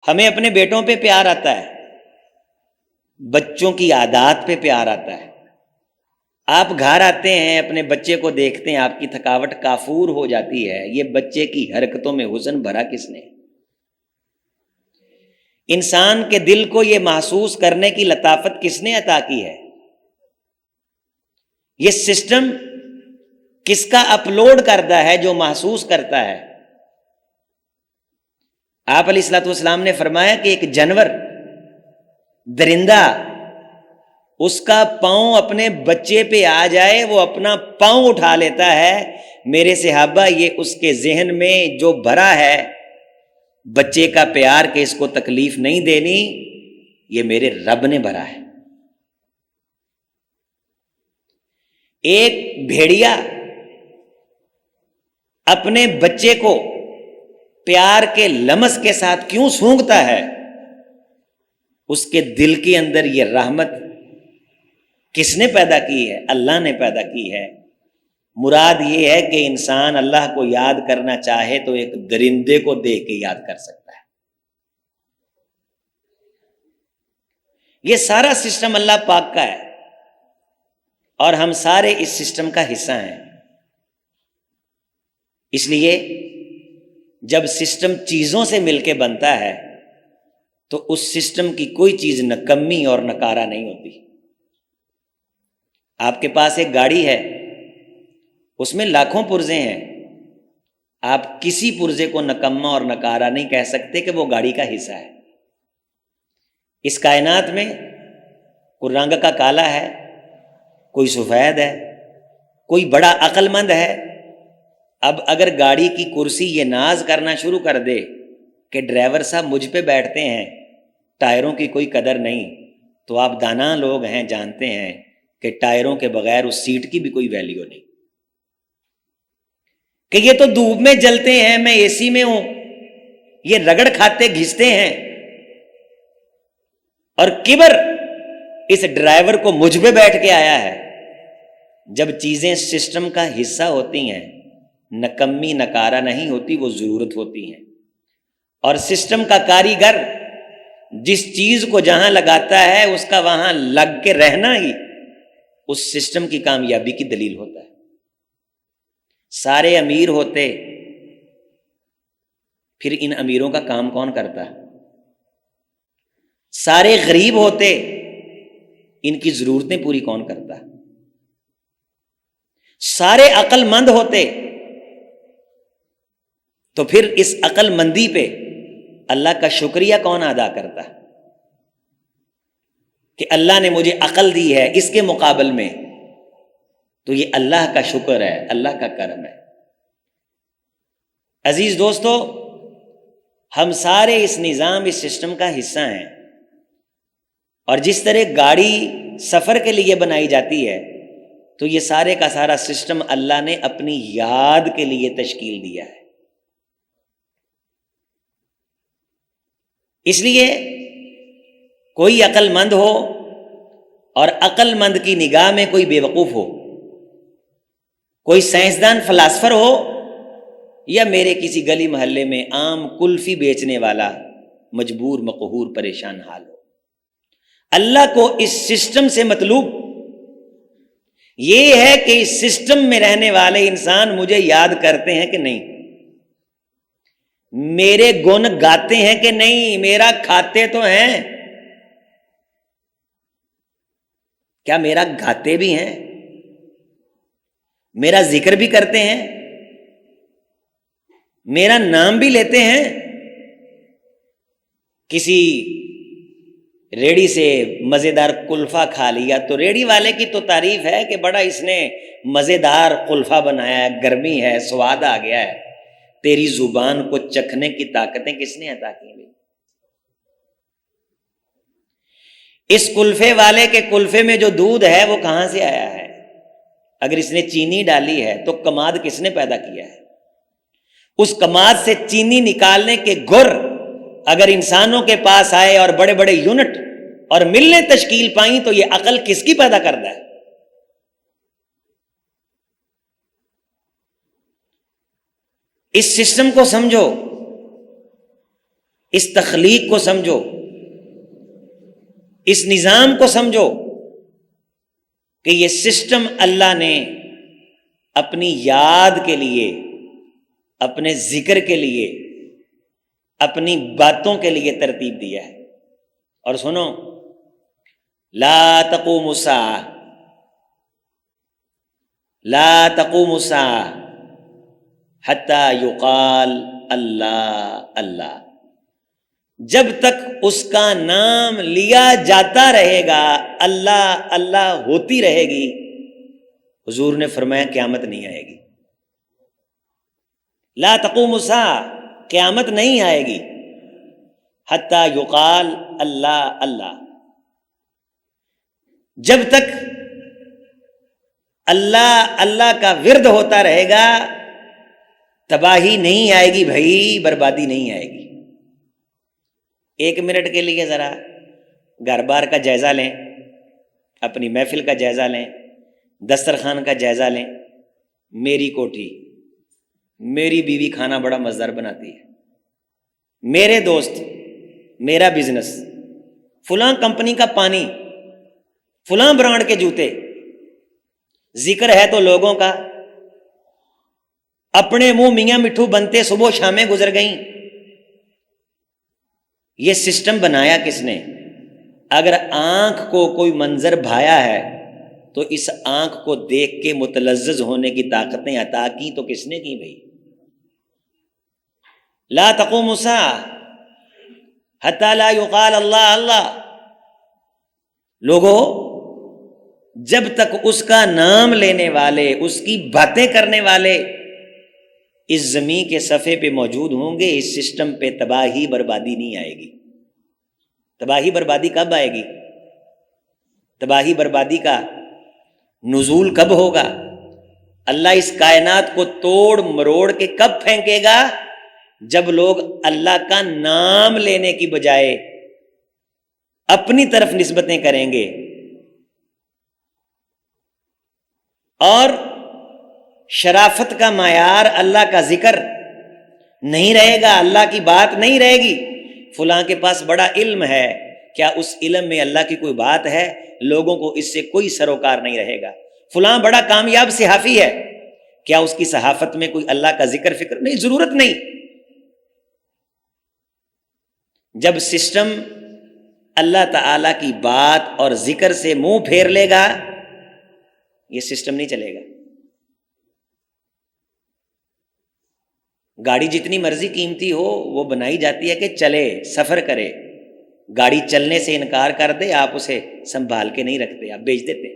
ہمیں اپنے بیٹوں پہ پیار آتا ہے، بچوں کی عادات پہ پیار آتا ہے۔ آپ گھر آتے ہیں، اپنے بچے کو دیکھتے ہیں، آپ کی تھکاوٹ کافور ہو جاتی ہے، یہ بچے کی حرکتوں میں حسن بھرا کس نے؟ انسان کے دل کو یہ محسوس کرنے کی لطافت کس نے عطا کی ہے؟ یہ سسٹم کس کا اپلوڈ کرتا ہے جو محسوس کرتا ہے؟ آپ علیہ الصلوۃ والسلام نے فرمایا کہ ایک جانور، درندہ، اس کا پاؤں اپنے بچے پہ آ جائے وہ اپنا پاؤں اٹھا لیتا ہے۔ میرے صحابہ، یہ اس کے ذہن میں جو بھرا ہے بچے کا پیار کہ اس کو تکلیف نہیں دینی، یہ میرے رب نے بھرا ہے۔ ایک بھیڑیا اپنے بچے کو پیار کے لمس کے ساتھ کیوں سونگھتا ہے؟ اس کے دل کے اندر یہ رحمت کس نے پیدا کی ہے؟ اللہ نے پیدا کی ہے۔ مراد یہ ہے کہ انسان اللہ کو یاد کرنا چاہے تو ایک درندے کو دیکھ کے یاد کر سکتا ہے۔ یہ سارا سسٹم اللہ پاک کا ہے اور ہم سارے اس سسٹم کا حصہ ہیں۔ اس لیے جب سسٹم چیزوں سے مل کے بنتا ہے تو اس سسٹم کی کوئی چیز نکمی اور نکارا نہیں ہوتی۔ آپ کے پاس ایک گاڑی ہے، اس میں لاکھوں پرزے ہیں، آپ کسی پرزے کو نکما اور نکارا نہیں کہہ سکتے کہ وہ گاڑی کا حصہ ہے۔ اس کائنات میں کوئی رنگ کا کالا ہے، کوئی سفید ہے، کوئی بڑا عقل مند ہے۔ اب اگر گاڑی کی کرسی یہ ناز کرنا شروع کر دے کہ ڈرائیور صاحب مجھ پہ بیٹھتے ہیں، ٹائروں کی کوئی قدر نہیں، تو آپ دانا لوگ ہیں، جانتے ہیں کہ ٹائروں کے بغیر اس سیٹ کی بھی کوئی ویلیو نہیں، کہ یہ تو دھوپ میں جلتے ہیں، میں اے سی میں ہوں، یہ رگڑ کھاتے گھستے ہیں، اور کبر اس ڈرائیور کو مجھ پہ بیٹھ کے آیا ہے۔ جب چیزیں سسٹم کا حصہ ہوتی ہیں، نکمی نکارا نہیں ہوتی، وہ ضرورت ہوتی ہیں۔ اور سسٹم کا کاریگر جس چیز کو جہاں لگاتا ہے اس کا وہاں لگ کے رہنا ہی اس سسٹم کی کامیابی کی دلیل ہوتا ہے۔ سارے امیر ہوتے، پھر ان امیروں کا کام کون کرتا؟ سارے غریب ہوتے، ان کی ضرورتیں پوری کون کرتا؟ سارے عقل مند ہوتے تو پھر اس عقل مندی پہ اللہ کا شکریہ کون ادا کرتا کہ اللہ نے مجھے عقل دی ہے، اس کے مقابل میں تو یہ اللہ کا شکر ہے، اللہ کا کرم ہے۔ عزیز دوستو، ہم سارے اس نظام، اس سسٹم کا حصہ ہیں، اور جس طرح گاڑی سفر کے لیے بنائی جاتی ہے تو یہ سارے کا سارا سسٹم اللہ نے اپنی یاد کے لیے تشکیل دیا ہے۔ اس لیے کوئی عقل مند ہو اور عقل مند کی نگاہ میں کوئی بے وقوف ہو، کوئی سائنسدان فلاسفر ہو، یا میرے کسی گلی محلے میں عام کلفی بیچنے والا مجبور مقہور پریشان حال ہو، اللہ کو اس سسٹم سے مطلوب یہ ہے کہ اس سسٹم میں رہنے والے انسان مجھے یاد کرتے ہیں کہ نہیں، میرے گن گاتے ہیں کہ نہیں، میرا کھاتے تو ہیں، کیا میرا گاتے بھی ہیں، میرا ذکر بھی کرتے ہیں، میرا نام بھی لیتے ہیں؟ کسی ریڑی سے مزیدار کلفہ کھا لیا تو ریڑی والے کی تو تعریف ہے کہ بڑا اس نے مزیدار کلفہ بنایا ہے، گرمی ہے، سواد آ گیا ہے۔ تیری زبان کو چکھنے کی طاقتیں کس نے عطا کی؟ اس کلفے والے کے کلفے میں جو دودھ ہے وہ کہاں سے آیا ہے؟ اگر اس نے چینی ڈالی ہے تو کماد کس نے پیدا کیا ہے؟ اس کماد سے چینی نکالنے کے گر اگر انسانوں کے پاس آئے اور بڑے بڑے یونٹ اور ملیں تشکیل پائیں تو یہ عقل کس کی پیدا کرتا ہے؟ اس سسٹم کو سمجھو، اس تخلیق کو سمجھو، اس نظام کو سمجھو کہ یہ سسٹم اللہ نے اپنی یاد کے لیے، اپنے ذکر کے لیے، اپنی باتوں کے لیے ترتیب دیا ہے۔ اور سنو، لا تقوم الساعہ، لا تقوم الساعہ حتی یقال اللہ اللہ، جب تک اس کا نام لیا جاتا رہے گا، اللہ اللہ ہوتی رہے گی، حضور نے فرمایا قیامت نہیں آئے گی۔ لا تقوم الساعہ، قیامت نہیں آئے گی، حتی یقال اللہ اللہ، جب تک اللہ اللہ کا ورد ہوتا رہے گا، تباہی نہیں آئے گی بھائی، بربادی نہیں آئے گی۔ ایک منٹ کے لیے ذرا گھر بار کا جائزہ لیں، اپنی محفل کا جائزہ لیں، دسترخوان کا جائزہ لیں۔ میری کوٹھی، میری بیوی کھانا بڑا مزیدار بناتی ہے، میرے دوست، میرا بزنس، فلاں کمپنی کا پانی، فلاں برانڈ کے جوتے، ذکر ہے تو لوگوں کا، اپنے منہ میاں مٹھو بنتے صبح شامیں گزر گئیں۔ یہ سسٹم بنایا کس نے؟ اگر آنکھ کو کوئی منظر بھایا ہے تو اس آنکھ کو دیکھ کے متلذذ ہونے کی طاقتیں عطا کی تو کس نے کی بھائی؟ لا تقوم الساعہ حتی لا یقال اللہ اللہ، لوگوں جب تک اس کا نام لینے والے، اس کی باتیں کرنے والے اس زمین کے صفحے پہ موجود ہوں گے، اس سسٹم پہ تباہی بربادی نہیں آئے گی۔ تباہی بربادی کب آئے گی؟ تباہی بربادی کا نزول کب ہوگا؟ اللہ اس کائنات کو توڑ مروڑ کے کب پھینکے گا؟ جب لوگ اللہ کا نام لینے کی بجائے اپنی طرف نسبتیں کریں گے اور شرافت کا معیار اللہ کا ذکر نہیں رہے گا، اللہ کی بات نہیں رہے گی۔ فلاں کے پاس بڑا علم ہے، کیا اس علم میں اللہ کی کوئی بات ہے؟ لوگوں کو اس سے کوئی سروکار نہیں رہے گا۔ فلاں بڑا کامیاب صحافی ہے، کیا اس کی صحافت میں کوئی اللہ کا ذکر فکر نہیں؟ ضرورت نہیں۔ جب سسٹم اللہ تعالی کی بات اور ذکر سے منہ پھیر لے گا، یہ سسٹم نہیں چلے گا۔ گاڑی جتنی مرضی قیمتی ہو، وہ بنائی جاتی ہے کہ چلے، سفر کرے۔ گاڑی چلنے سے انکار کر دے، آپ اسے سنبھال کے نہیں رکھتے، آپ بیچ دیتے۔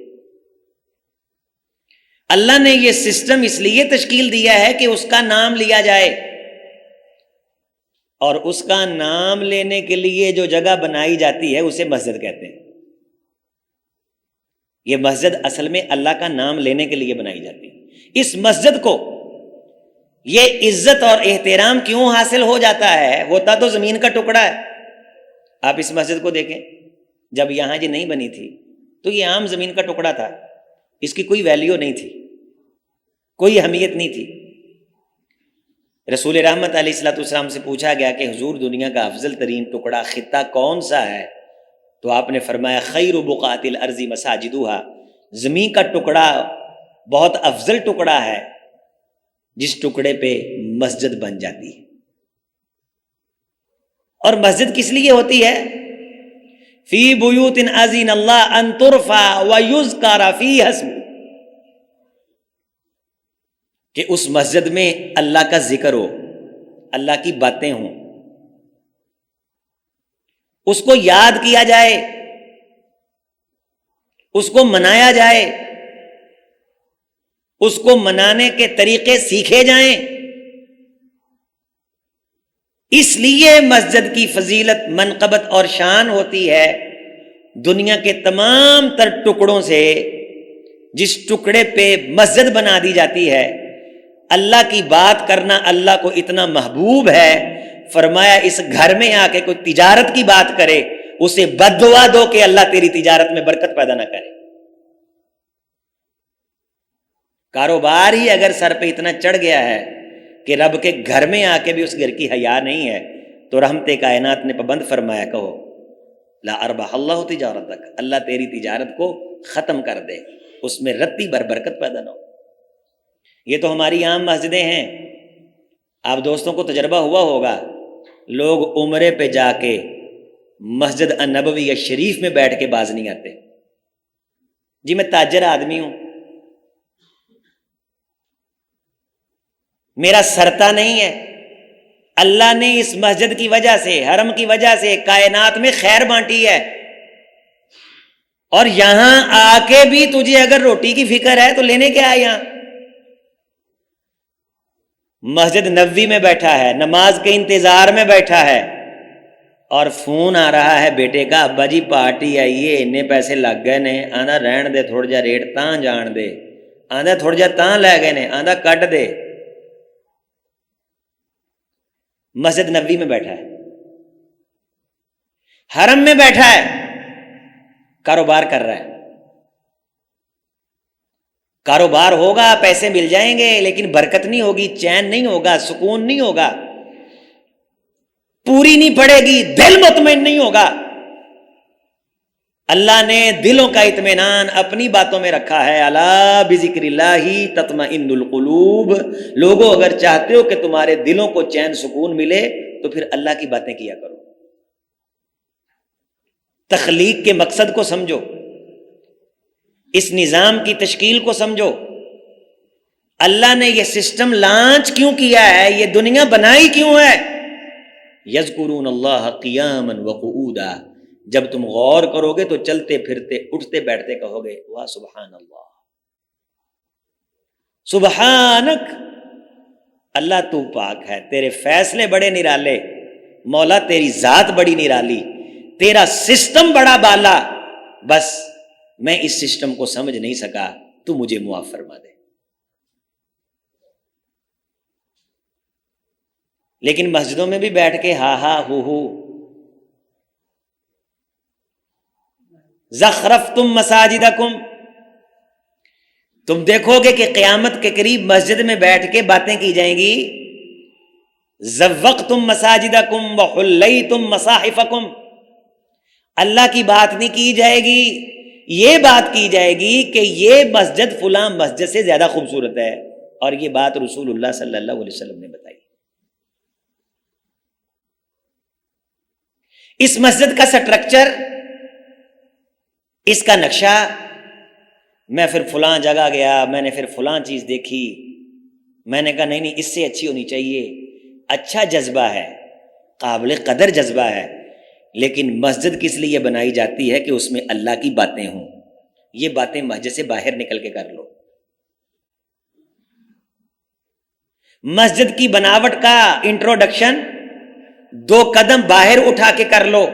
اللہ نے یہ سسٹم اس لیے تشکیل دیا ہے کہ اس کا نام لیا جائے، اور اس کا نام لینے کے لیے جو جگہ بنائی جاتی ہے اسے مسجد کہتے ہیں۔ یہ مسجد اصل میں اللہ کا نام لینے کے لیے بنائی جاتی ہے۔ اس مسجد کو یہ عزت اور احترام کیوں حاصل ہو جاتا ہے؟ ہوتا تو زمین کا ٹکڑا ہے۔ آپ اس مسجد کو دیکھیں، جب یہاں یہ نہیں بنی تھی تو یہ عام زمین کا ٹکڑا تھا، اس کی کوئی ویلیو نہیں تھی، کوئی اہمیت نہیں تھی۔ رسول رحمت علیہ الصلوۃ والسلام سے پوچھا گیا کہ حضور دنیا کا افضل ترین ٹکڑا خطہ کون سا ہے؟ تو آپ نے فرمایا خیر بقعۃ الارض مساجدها، زمین کا ٹکڑا بہت افضل ٹکڑا ہے جس ٹکڑے پہ مسجد بن جاتی ہے۔ اور مسجد کس لیے ہوتی ہے؟ فی بیوت اذن اللہ ان ترفع ویذکر فیہا اسمہ، کہ اس مسجد میں اللہ کا ذکر ہو، اللہ کی باتیں ہوں، اس کو یاد کیا جائے، اس کو منایا جائے، اس کو منانے کے طریقے سیکھے جائیں۔ اس لیے مسجد کی فضیلت، منقبت اور شان ہوتی ہے۔ دنیا کے تمام تر ٹکڑوں سے جس ٹکڑے پہ مسجد بنا دی جاتی ہے، اللہ کی بات کرنا اللہ کو اتنا محبوب ہے، فرمایا اس گھر میں آ کے کوئی تجارت کی بات کرے، اسے بد دعا دو کہ اللہ تیری تجارت میں برکت پیدا نہ کرے۔ کاروبار ہی اگر سر پہ اتنا چڑھ گیا ہے کہ رب کے گھر میں آ کے بھی اس گھر کی حیا نہیں ہے، تو رحمت کائنات نے پابند فرمایا، کہو لا اربح اللہ تجارتک، اللہ تیری تجارت کو ختم کر دے، اس میں رتی بھر برکت پیدا نہ ہو۔ یہ تو ہماری عام مسجدیں ہیں، آپ دوستوں کو تجربہ ہوا ہوگا، لوگ عمرے پہ جا کے مسجد النبوی یا شریف میں بیٹھ کے باز نہیں آتے۔ جی میں تاجر آدمی ہوں، میرا سرتا نہیں ہے، اللہ نے اس مسجد کی وجہ سے، حرم کی وجہ سے کائنات میں خیر بانٹی ہے، اور یہاں آ کے بھی تجھے اگر روٹی کی فکر ہے تو لینے کیا ہے؟ یہاں مسجد نبوی میں بیٹھا ہے، نماز کے انتظار میں بیٹھا ہے، اور فون آ رہا ہے بیٹے کا، ابا جی پارٹی آئیے، اتنے پیسے لگ گئے نے، آندھا رہن دے تھوڑا جا ریٹ تاں جان دے، آندھا تھوڑا جا تاں لے گئے نے، آندھا کٹ دے۔ مسجد نبوی میں بیٹھا ہے، حرم میں بیٹھا ہے، کاروبار کر رہا ہے۔ کاروبار ہوگا، پیسے مل جائیں گے، لیکن برکت نہیں ہوگی، چین نہیں ہوگا، سکون نہیں ہوگا، پوری نہیں پڑے گی، دل مطمئن نہیں ہوگا۔ اللہ نے دلوں کا اطمینان اپنی باتوں میں رکھا ہے، الا بذکر اللہ تطمئن القلوب۔ لوگوں اگر چاہتے ہو کہ تمہارے دلوں کو چین سکون ملے تو پھر اللہ کی باتیں کیا کرو، تخلیق کے مقصد کو سمجھو، اس نظام کی تشکیل کو سمجھو، اللہ نے یہ سسٹم لانچ کیوں کیا ہے، یہ دنیا بنائی کیوں ہے۔ یذکرون اللہ قیاما وقعودا، جب تم غور کرو گے تو چلتے پھرتے اٹھتے بیٹھتے کہو گے واہ سبحان اللہ، سبحانک، اللہ تو پاک ہے، تیرے فیصلے بڑے نرالے، مولا تیری ذات بڑی نرالی، تیرا سسٹم بڑا بالا، بس میں اس سسٹم کو سمجھ نہیں سکا، تو مجھے معاف فرما دے۔ لیکن مسجدوں میں بھی بیٹھ کے ہا ہا ہو زخرفتم مساجدکم، تم دیکھو گے کہ قیامت کے قریب مسجد میں بیٹھ کے باتیں کی جائیں گی، زوقتم مساجدکم وحلیتم مصاحفکم، اللہ کی بات نہیں کی جائے گی، یہ بات کی جائے گی کہ یہ مسجد فلاں مسجد سے زیادہ خوبصورت ہے، اور یہ بات رسول اللہ صلی اللہ علیہ وسلم نے بتائی۔ اس مسجد کا سٹرکچر، اس کا نقشہ، میں پھر فلاں جگہ گیا، میں نے پھر فلاں چیز دیکھی، میں نے کہا نہیں نہیں اس سے اچھی ہونی چاہیے، اچھا جذبہ ہے، قابل قدر جذبہ ہے، لیکن مسجد کس لیے بنائی جاتی ہے کہ اس میں اللہ کی باتیں ہوں، یہ باتیں مسجد سے باہر نکل کے کر لو۔ مسجد کی بناوٹ کا انٹروڈکشن 2 قدم باہر اٹھا کے کر لو،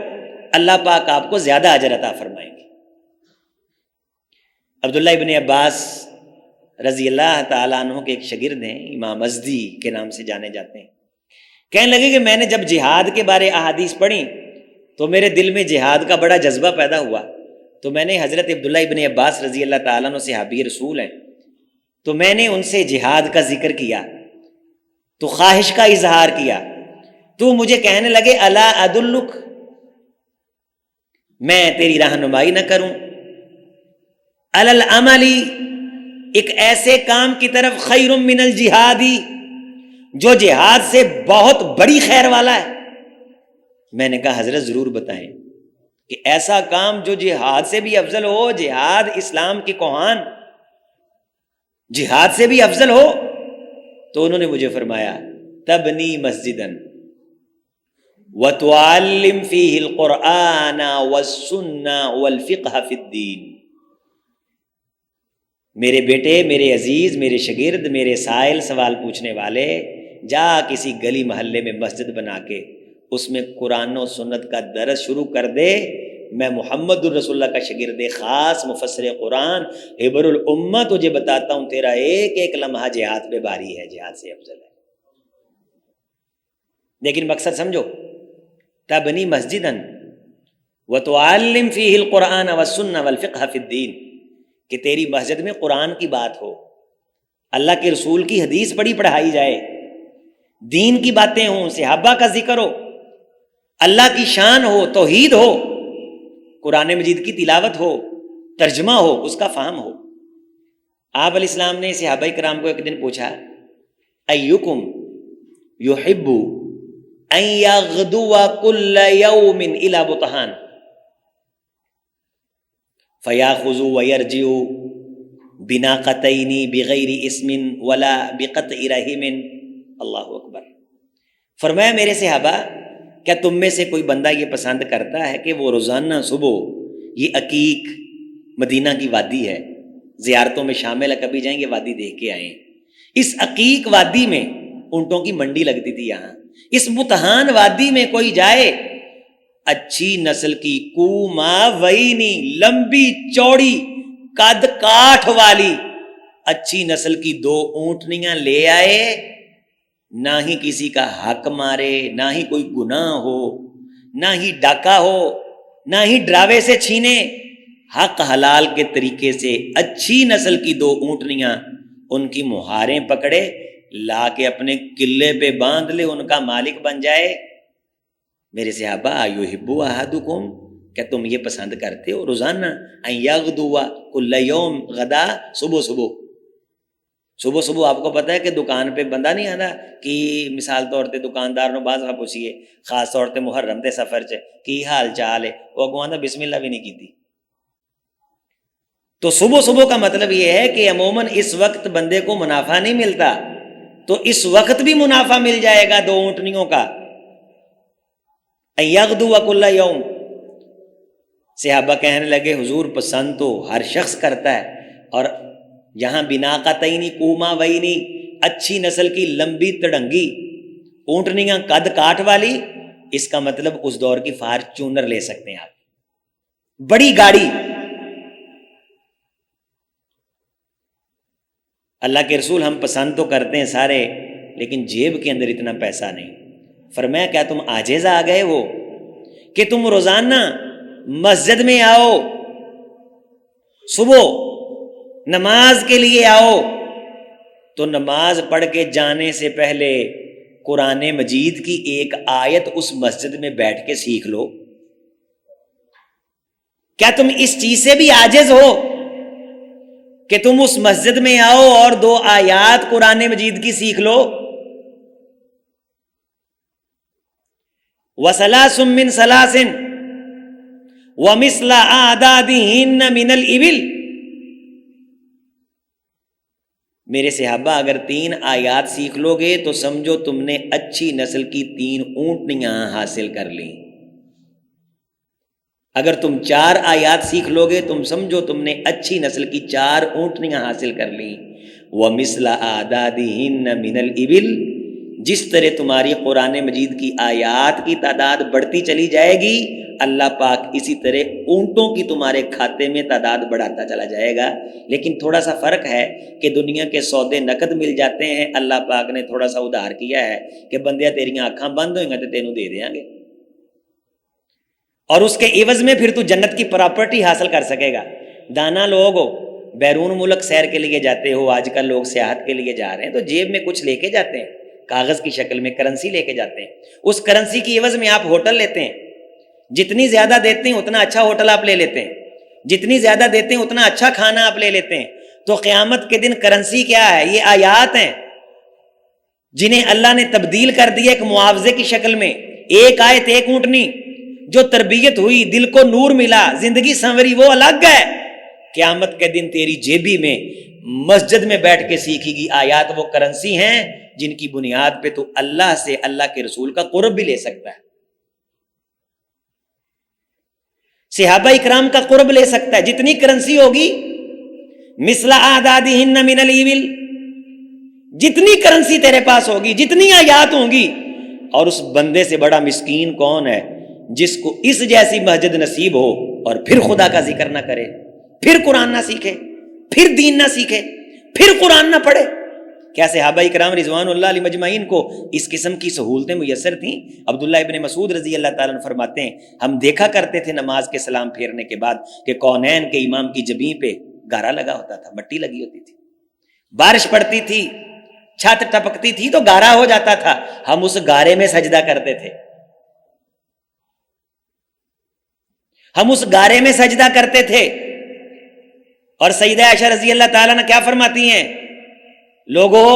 اللہ پاک آپ کو زیادہ اجر عطا فرمائیں گے۔ عبداللہ ابن عباس رضی اللہ تعالیٰ عنہ کے ایک شاگرد ہیں، امام ازدی کے نام سے جانے جاتے ہیں، کہنے لگے کہ میں نے جب جہاد کے بارے احادیث پڑھی تو میرے دل میں جہاد کا بڑا جذبہ پیدا ہوا، تو میں نے حضرت عبداللہ ابن عباس رضی اللہ تعالیٰ عنہ صحابی رسول ہیں، تو میں نے ان سے جہاد کا ذکر کیا، تو خواہش کا اظہار کیا، تو مجھے کہنے لگے الا ادلک، میں تیری رہنمائی نہ کروں، علی العملی، ایک ایسے کام کی طرف خیر من الجہادی، جو جہاد سے بہت بڑی خیر والا ہے۔ میں نے کہا حضرت ضرور بتائیں کہ ایسا کام جو جہاد سے بھی افضل ہو، جہاد اسلام کی کوہان، جہاد سے بھی افضل ہو۔ تو انہوں نے مجھے فرمایا تبنی مسجدن وتعلم فیہ القرآن والسنہ والفقہ فی الدین، میرے بیٹے، میرے عزیز، میرے شاگرد، میرے سائل سوال پوچھنے والے، جا کسی گلی محلے میں مسجد بنا کے اس میں قرآن و سنت کا درس شروع کر دے، میں محمد الرسول اللہ کا شاگرد خاص مفسر قرآن حبر الامہ تجھے بتاتا ہوں، تیرا ایک ایک لمحہ جہاد پہ باری ہے، جہاد سے افضل ہے۔ لیکن مقصد سمجھو، تبنی مسجدن وتعلم فیہ القرآن والسنہ والفقہ فی الدین، کہ تیری مسجد میں قرآن کی بات ہو، اللہ کے رسول کی حدیث پڑھی پڑھائی جائے، دین کی باتیں ہوں، صحابہ کا ذکر ہو، اللہ کی شان ہو، توحید ہو، قرآن مجید کی تلاوت ہو، ترجمہ ہو، اس کا فہم ہو۔ آپ علیہ السلام نے صحابہ کرام کو ایک دن پوچھا، ایکم یحب ان یغدو کل یوم الی بطحان فیاخذ ویرجع بناقتین بغیر اسم ولا بقطع رحم۔ اللہ اکبر۔ فرمایا میرے صحابہ، کیا تم میں سے کوئی بندہ یہ پسند کرتا ہے کہ وہ روزانہ صبح یہ عقیق، مدینہ کی وادی ہے، زیارتوں میں شامل ہے، کبھی جائیں گے وادی دیکھ کے آئیں، اس عقیق وادی میں اونٹوں کی منڈی لگتی تھی، یہاں اس بطحان وادی میں کوئی جائے، اچھی نسل کی کوما وینی، لمبی چوڑی قد کاٹھ والی اچھی نسل کی 2 اونٹنیاں لے آئے، نہ ہی کسی کا حق مارے، نہ ہی کوئی گناہ ہو، نہ ہی ڈاکہ ہو، نہ ہی ڈراوے سے چھینے، حق حلال کے طریقے سے اچھی نسل کی 2 اونٹنیاں، ان کی مہاریں پکڑے، لا کے اپنے قلعے پہ باندھ لے، ان کا مالک بن جائے۔ میرے صحابہ، یحب احدکم، کیا تم یہ پسند کرتے ہو روزانہ ان یغدو کل یوم، غدا صبح صبح آپ کو پتہ ہے کہ دکان پہ بندہ نہیں آتا کہ مثال طور تے دکاندار نو بعض آپ پوچھیے، خاص طور تے محرم دے سفر چ کی حال چال ہے، وہ اگوں آتا بسم اللہ بھی نہیں کیتی۔ تو صبح کا مطلب یہ ہے کہ عموماً اس وقت بندے کو منافع نہیں ملتا، تو اس وقت بھی منافع مل جائے گا 2 اونٹنیوں کا۔ ان یغدو کل یوم، صحابہ کہنے لگے حضور پسند تو ہر شخص کرتا ہے، اور یہاں بناقتینی کوما وینی، اچھی نسل کی لمبی تڑنگی اونٹنیاں قد کاٹ والی، اس کا مطلب اس دور کی فارچونر لے سکتے ہیں آپ، بڑی گاڑی۔ اللہ کے رسول، ہم پسند تو کرتے ہیں سارے، لیکن جیب کے اندر اتنا پیسہ نہیں۔ فرمایا کیا تم عاجز آ گئے ہو کہ تم روزانہ مسجد میں آؤ، صبح نماز کے لیے آؤ، تو نماز پڑھ کے جانے سے پہلے قرآن مجید کی ایک آیت اس مسجد میں بیٹھ کے سیکھ لو؟ کیا تم اس چیز سے بھی عاجز ہو کہ تم اس مسجد میں آؤ اور 2 آیات قرآن مجید کی سیکھ لو؟ وَثَلَاثٌ مِّن ثَلَاثٍ وَمِثْلَ أَعْدَادِهِنَّ مِنَ الْإِبِلِ۔ میرے صحابہ، اگر 3 آیات سیکھ لو گے تو سمجھو تم نے اچھی نسل کی 3 اونٹنیاں حاصل کر لیں۔ اگر تم 4 آیات سیکھ لو گے تم سمجھو تم نے اچھی نسل کی 4 اونٹنیاں حاصل کر لیں۔ وَمِثْلَ أَعْدَادِهِنَّ مِنَ الْإِبِلِ، جس طرح تمہاری قرآن مجید کی آیات کی تعداد بڑھتی چلی جائے گی، اللہ پاک اسی طرح اونٹوں کی تمہارے کھاتے میں تعداد بڑھاتا چلا جائے گا۔ لیکن تھوڑا سا فرق ہے کہ دنیا کے سودے نقد مل جاتے ہیں، اللہ پاک نے تھوڑا سا ادھار کیا ہے کہ بندیا تیریاں آنکھاں بند ہوئیں گا تو تینوں دے دیں گے، اور اس کے عوض میں پھر تو جنت کی پراپرٹی حاصل کر سکے گا۔ دانا لوگ ہو، بیرون ملک سیر کے لیے جاتے ہو، آج کل لوگ سیاحت کے لیے جا رہے ہیں تو جیب میں کچھ لے کے جاتے ہیں، کاغذ کی شکل میں کرنسی لے کے جاتے ہیں، اس کرنسی کی عوض میں آپ ہوٹل لیتے ہیں، جتنی زیادہ دیتے ہیں اتنا اچھا ہوٹل آپ لے لیتے ہیں، جتنی زیادہ دیتے ہیں اتنا اچھا کھانا آپ لے لیتے ہیں۔ تو قیامت کے دن کرنسی کیا ہے؟ یہ آیات ہیں جنہیں اللہ نے تبدیل کر دیا ایک معاوضے کی شکل میں۔ ایک آیت، ایک اونٹنی جو تربیت ہوئی، دل کو نور ملا، زندگی سنوری، وہ الگ ہے۔ قیامت کے دن تیری جیبی میں مسجد میں بیٹھ کے سیکھی گی آیات وہ کرنسی ہیں جن کی بنیاد پہ تو اللہ سے، اللہ کے رسول کا قرب بھی لے سکتا ہے، صحابہ اکرام کا قرب لے سکتا ہے۔ جتنی کرنسی ہوگی، مثل اعدادہن من الابل، جتنی کرنسی تیرے پاس ہوگی، جتنی آیات ہوں گی، اور اس بندے سے بڑا مسکین کون ہے جس کو اس جیسی مسجد نصیب ہو اور پھر خدا کا ذکر نہ کرے، پھر قرآن نہ سیکھے، پھر دین نہ سیکھے، پھر قرآن نہ پڑھے۔ کیا صحابہ اکرام رضوان اللہ علیہ مجمعین کو اس قسم کی سہولتیں میسر تھیں؟ عبداللہ ابن مسعود رضی اللہ تعالیٰ عنہ فرماتے ہیں، ہم دیکھا کرتے تھے نماز کے سلام پھیرنے کے بعد کہ کونین کے امام کی جبین پہ گارا لگا ہوتا تھا، مٹی لگی ہوتی تھی، بارش پڑتی تھی، چھت ٹپکتی تھی تو گارا ہو جاتا تھا، ہم اس گارے میں سجدہ کرتے تھے۔ ہم اس گارے میں سجدہ کرتے تھے. اور سیدہ عائشہ رضی اللہ تعالیٰ نے کیا فرماتی ہیں؟ لوگوں،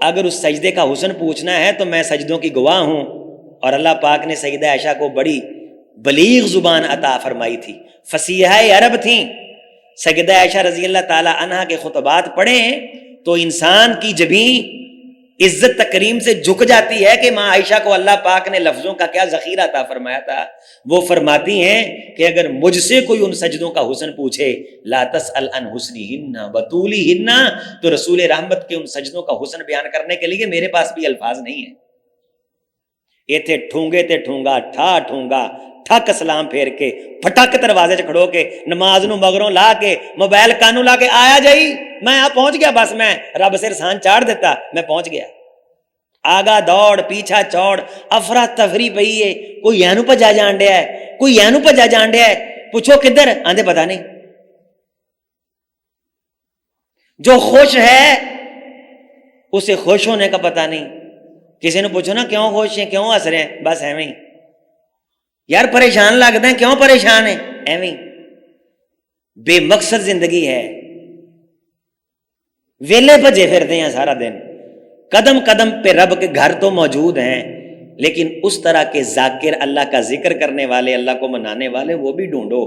اگر اس سجدے کا حسن پوچھنا ہے تو میں سجدوں کی گواہ ہوں. اور اللہ پاک نے سیدہ عائشہ کو بڑی بلیغ زبان عطا فرمائی تھی، فصیحہ عرب تھیں. سیدہ عائشہ رضی اللہ تعالی عنہا کے خطبات پڑھیں تو انسان کی جبیں عزت تکریم سے جھک جاتی ہے کہ ماں عائشہ کو اللہ پاک نے لفظوں کا کیا ذخیرہ عطا فرمایا تھا. وہ فرماتی ہیں کہ اگر مجھ سے کوئی ان سجدوں کا حسن پوچھے، لا تسأل عن حسنہن وطولہن، تو رسول رحمت کے ان سجدوں کا حسن بیان کرنے کے لیے میرے پاس بھی الفاظ نہیں ہیں. یہ تھے ٹھونگے تے ٹھونگا ٹھا ٹھونگا ٹھک سلام پھیر کے پھٹک دروازے چ کھڑو کے نماز نو مگروں لا کے موبائل کانوں لا کے آیا جائی میں آ پہنچ گیا، بس میں رب سر سان چاڑ دیتا، میں پہنچ گیا. آگا دوڑ پیچھا چوڑ افرا تفری پئی ہے، کوئی اینو پجا جان ڈیا ہے، کوئی اینو پجا جان ڈیا ہے، پوچھو کدھر آندے پتہ نہیں. جو خوش ہے اسے خوش ہونے کا پتہ نہیں. کسی نے پوچھو نا کیوں خوش ہیں، کیوں ہنس رہے ہیں، بس ایویں ہی. یار پریشان لگتے ہیں، کیوں پریشان ہیں، ایویں. بے مقصد زندگی ہے، ویلے بھجے پھرتے ہیں سارا دن. قدم قدم پہ رب کے گھر تو موجود ہیں، لیکن اس طرح کے ذاکر، اللہ کا ذکر کرنے والے، اللہ کو منانے والے وہ بھی ڈھونڈو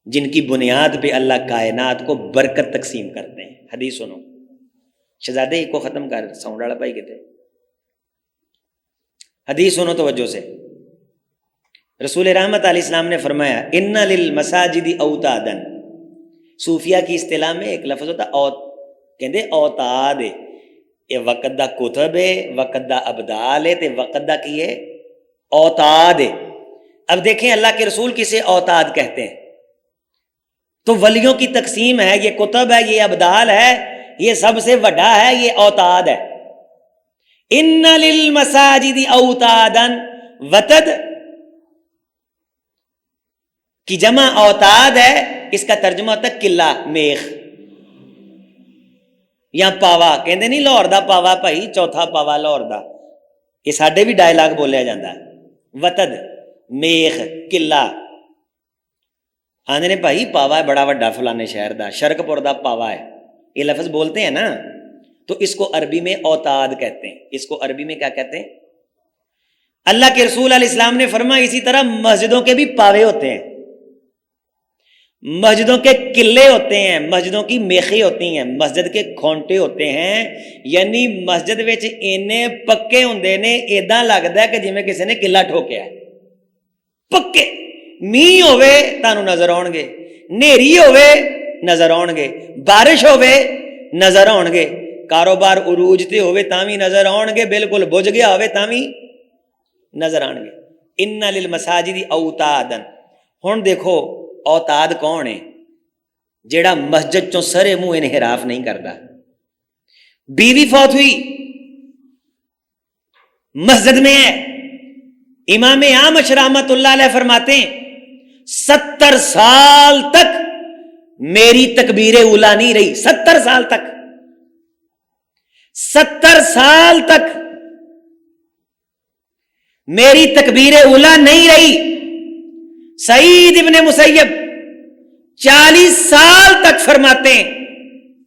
جن کی بنیاد پہ اللہ کائنات کو برکت تقسیم کرتے ہیں. حدیث سنو، شہزادے کو ختم کر ساؤنڈ والا پائی کہتے. حدیث سنو توجہ سے. رسول رحمت علیہ السلام نے فرمایا ان للمساجد اوتادن. صوفیہ کی اصطلاح میں ایک لفظ ہوتا کہندے اوتاد. یہ وقت دا کتب ہے، وقت دا ابدال ہے، تے وقت دا کی ہے اوتاد ہے. اب دیکھیں اللہ کے رسول کسے اوتاد کہتے ہیں؟ تو ولیوں کی تقسیم ہے، یہ کتب ہے، یہ ابدال ہے، یہ سب سے بڑا ہے، یہ اوتاد ہے. ان للمساجد اوتادن، وتد کی جمع اوتاد ہے، اس کا ترجمہ ہوتا ہے قلعہ، میخ یا پاوا. کہندے نہیں لاہور دا پاوا بھائی، چوتھا پاوا لاہور دا. یہ ساڈے بھی ڈائلاگ بولیا جاتا ہے. وتد میخ قلعہ آندے نے بھائی پاوا ہے بڑا وڈا فلانے شہر دا، شرک پور دا پاوا ہے. یہ لفظ بولتے ہیں نا، تو اس کو عربی میں اوتاد کہتے ہیں. اس کو عربی میں کیا کہتے ہیں؟ اللہ کے رسول علیہ السلام نے فرمایا اسی طرح مسجدوں کے بھی پاوے ہوتے ہیں، مسجدوں کے قلعے ہوتے ہیں، مسجدوں کی میخیں ہوتی ہیں، مسجد کے کھونٹے ہوتے ہیں. یعنی مسجد وچ اینے پکے ہوندے نے، ایداں لگدا ہے کہ جویں کسی نے قلعہ ٹھوکیا ہے. پکے میہ ہوے تانوں نظر آؤن گے، نیری ہوے نظر آؤن گے، بارش ہوے نظر آؤن گے، کاروبار عروج تے ہوے تاں وی نظر آؤن گے، بالکل بج گیا ہوے تاں وی نظر آن گے. ان للمساجد اوتادن. ہن دیکھو اوتاد کون ہے؟ جیڑا مسجد چوں سرے منہ انحراف نہیں کرتا. بیوی فوت ہوئی مسجد میں ہے، امام اعمش رحمت اللہ علیہ فرماتے ہیں 70 سال تک میری تکبیر اولا نہیں رہی. 70 سال تک، 70 سال تک میری تکبیر اولا نہیں رہی. سعید ابن مسیب 40 سال تک فرماتے ہیں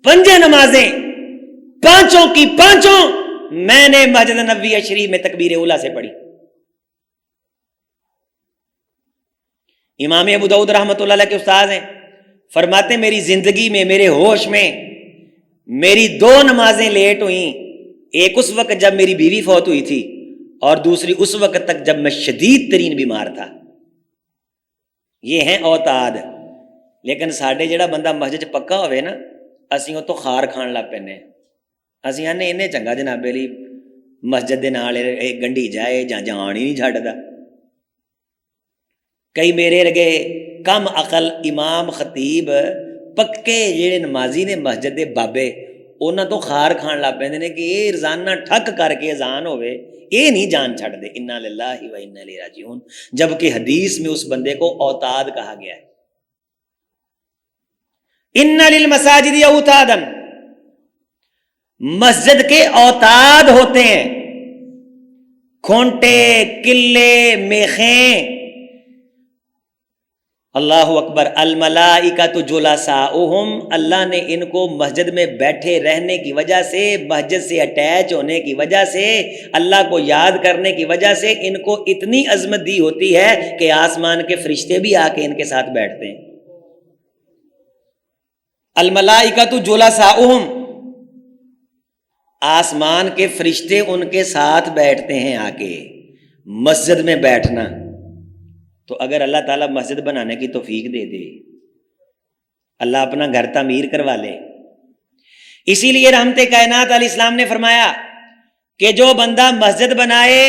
5 نمازیں، پانچوں کی پانچوں میں نے مسجد نبوی شریف میں تکبیر اولا سے پڑھی. امام ابو داؤد رحمۃ اللہ علیہ کے استاد ہیں، فرماتے ہیں میری زندگی میں، میرے ہوش میں میری 2 نمازیں لیٹ ہوئیں. ایک اس وقت جب میری بیوی فوت ہوئی تھی، اور دوسری اس وقت تک جب میں شدید ترین بیمار تھا. یہ ہیں اوتاد. لیکن ساڈے جڑا بندہ مسجد پکا ہوئے نا، اسی وہ تو خار کھان لگ پینے. اسی آنے انہیں چنگا جناب علی مسجد دے نال گنڈی جائے جان ہی نہیں چھڈدا. کئی میرے رگے کم عقل امام خطیب پکے جڑے نمازی نے مسجد دے بابے، انہاں تو خار کھان لگ پیندے نے کہ یہ روزانہ ٹھک کر کے اذان ہوئے، یہ نہیں جان چھڑ دے. انا للہ و انا الیہ راجعون. جبکہ حدیث میں اس بندے کو اوتاد کہا گیا ہے. ان للمساجد اوتادن، مسجد کے اوتاد ہوتے ہیں، کھونٹے، قلعے، میخیں. اللہ اکبر. الملائکۃ جلساؤہم، اللہ نے ان کو مسجد میں بیٹھے رہنے کی وجہ سے، مسجد سے اٹیچ ہونے کی وجہ سے، اللہ کو یاد کرنے کی وجہ سے ان کو اتنی عظمت دی ہوتی ہے کہ آسمان کے فرشتے بھی آ کے ان کے ساتھ بیٹھتے ہیں. الملائکۃ جلساؤہم، آسمان کے فرشتے ان کے ساتھ بیٹھتے ہیں آ کے. مسجد میں بیٹھنا تو اگر اللہ تعالیٰ مسجد بنانے کی توفیق دے دے، اللہ اپنا گھر تعمیر کروا لے. اسی لیے رحمت کائنات علیہ السلام نے فرمایا کہ جو بندہ مسجد بنائے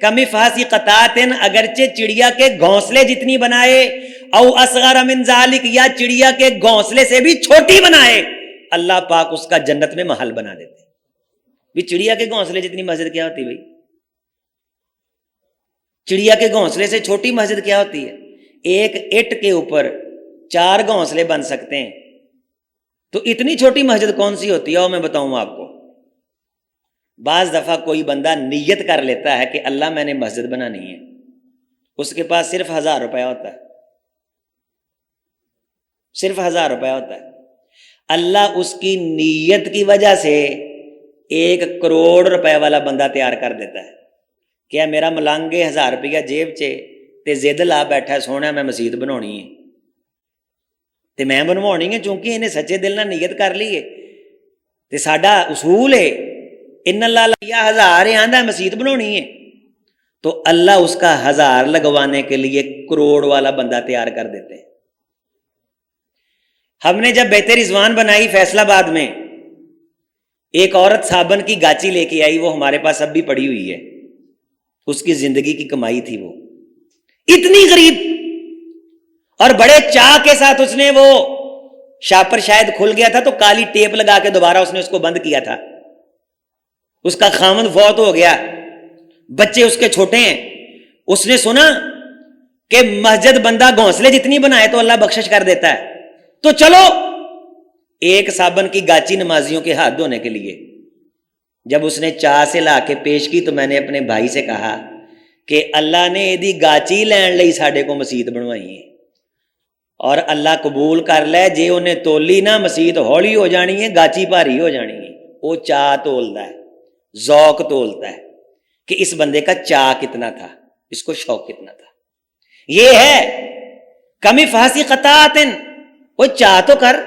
کمفحص قطعۃ، اگرچہ چڑیا کے گھونسلے جتنی بنائے، او اصغر من ذالک، یا چڑیا کے گھونسلے سے بھی چھوٹی بنائے، اللہ پاک اس کا جنت میں محل بنا دیتے. بھی چڑیا کے گھونسلے جتنی مسجد کیا ہوتی بھائی؟ چڑیا کے گھونسلے سے چھوٹی مسجد کیا ہوتی ہے؟ ایک اٹ کے اوپر 4 گھونسلے بن سکتے ہیں. تو اتنی چھوٹی مسجد کون سی ہوتی ہے؟ اور میں بتاؤں آپ کو. بعض دفعہ کوئی بندہ نیت کر لیتا ہے کہ اللہ میں نے مسجد بنانی ہے، اس کے پاس صرف 1000 روپیہ ہوتا ہے، صرف 1000 روپیہ ہوتا ہے. اللہ اس کی نیت کی وجہ سے 1 کروڑ روپے والا بندہ تیار کر دیتا ہے. کیا میرا ملانگے 1000 روپیہ جیب چ تے زد لا بیٹھا سونا میں مسجد بنانی ہے تے میں بنوانی ہے، چونکہ انہیں سچے دل نہ نیت کر لی ہے. تے ساڈا اصول ہے ان اللہ لیا 1000 آندا مسجد بنانی ہے، تو اللہ اس کا 1000 لگوانے کے لیے کروڑ والا بندہ تیار کر دیتے ہیں. ہم نے جب بیت رضوان بنائی فیصل آباد میں، ایک عورت صابن کی گاچی لے کے آئی، وہ ہمارے پاس اب بھی پڑی ہوئی ہے، اس کی زندگی کی کمائی تھی. وہ اتنی غریب اور بڑے چاہ کے ساتھ اس نے، وہ شاپر شاید کھل گیا تھا تو کالی ٹیپ لگا کے دوبارہ اس نے اس کو بند کیا تھا. اس کا خامند فوت ہو گیا، بچے اس کے چھوٹے ہیں. اس نے سنا کہ مسجد بندہ گھونسلے جتنی بنائے تو اللہ بخشش کر دیتا ہے، تو چلو ایک صابن کی گاچی نمازیوں کے ہاتھ دھونے کے لیے. جب اس نے چاہ سے لا کے پیش کی تو میں نے اپنے بھائی سے کہا کہ اللہ نے دی گاچی لین لئی ساڈے کو مسجد بنوائی ہے، اور اللہ قبول کر لے جے انہیں تولی نہ مسجد ہولی ہو جانی ہے، گاچی بھاری ہو جانی ہے. وہ چاہ تولتا ہے، ذوق تولتا ہے کہ اس بندے کا چاہ کتنا تھا، اس کو شوق کتنا تھا. یہ ہے کمفحص قطعۃ، وہ چاہ تو کر،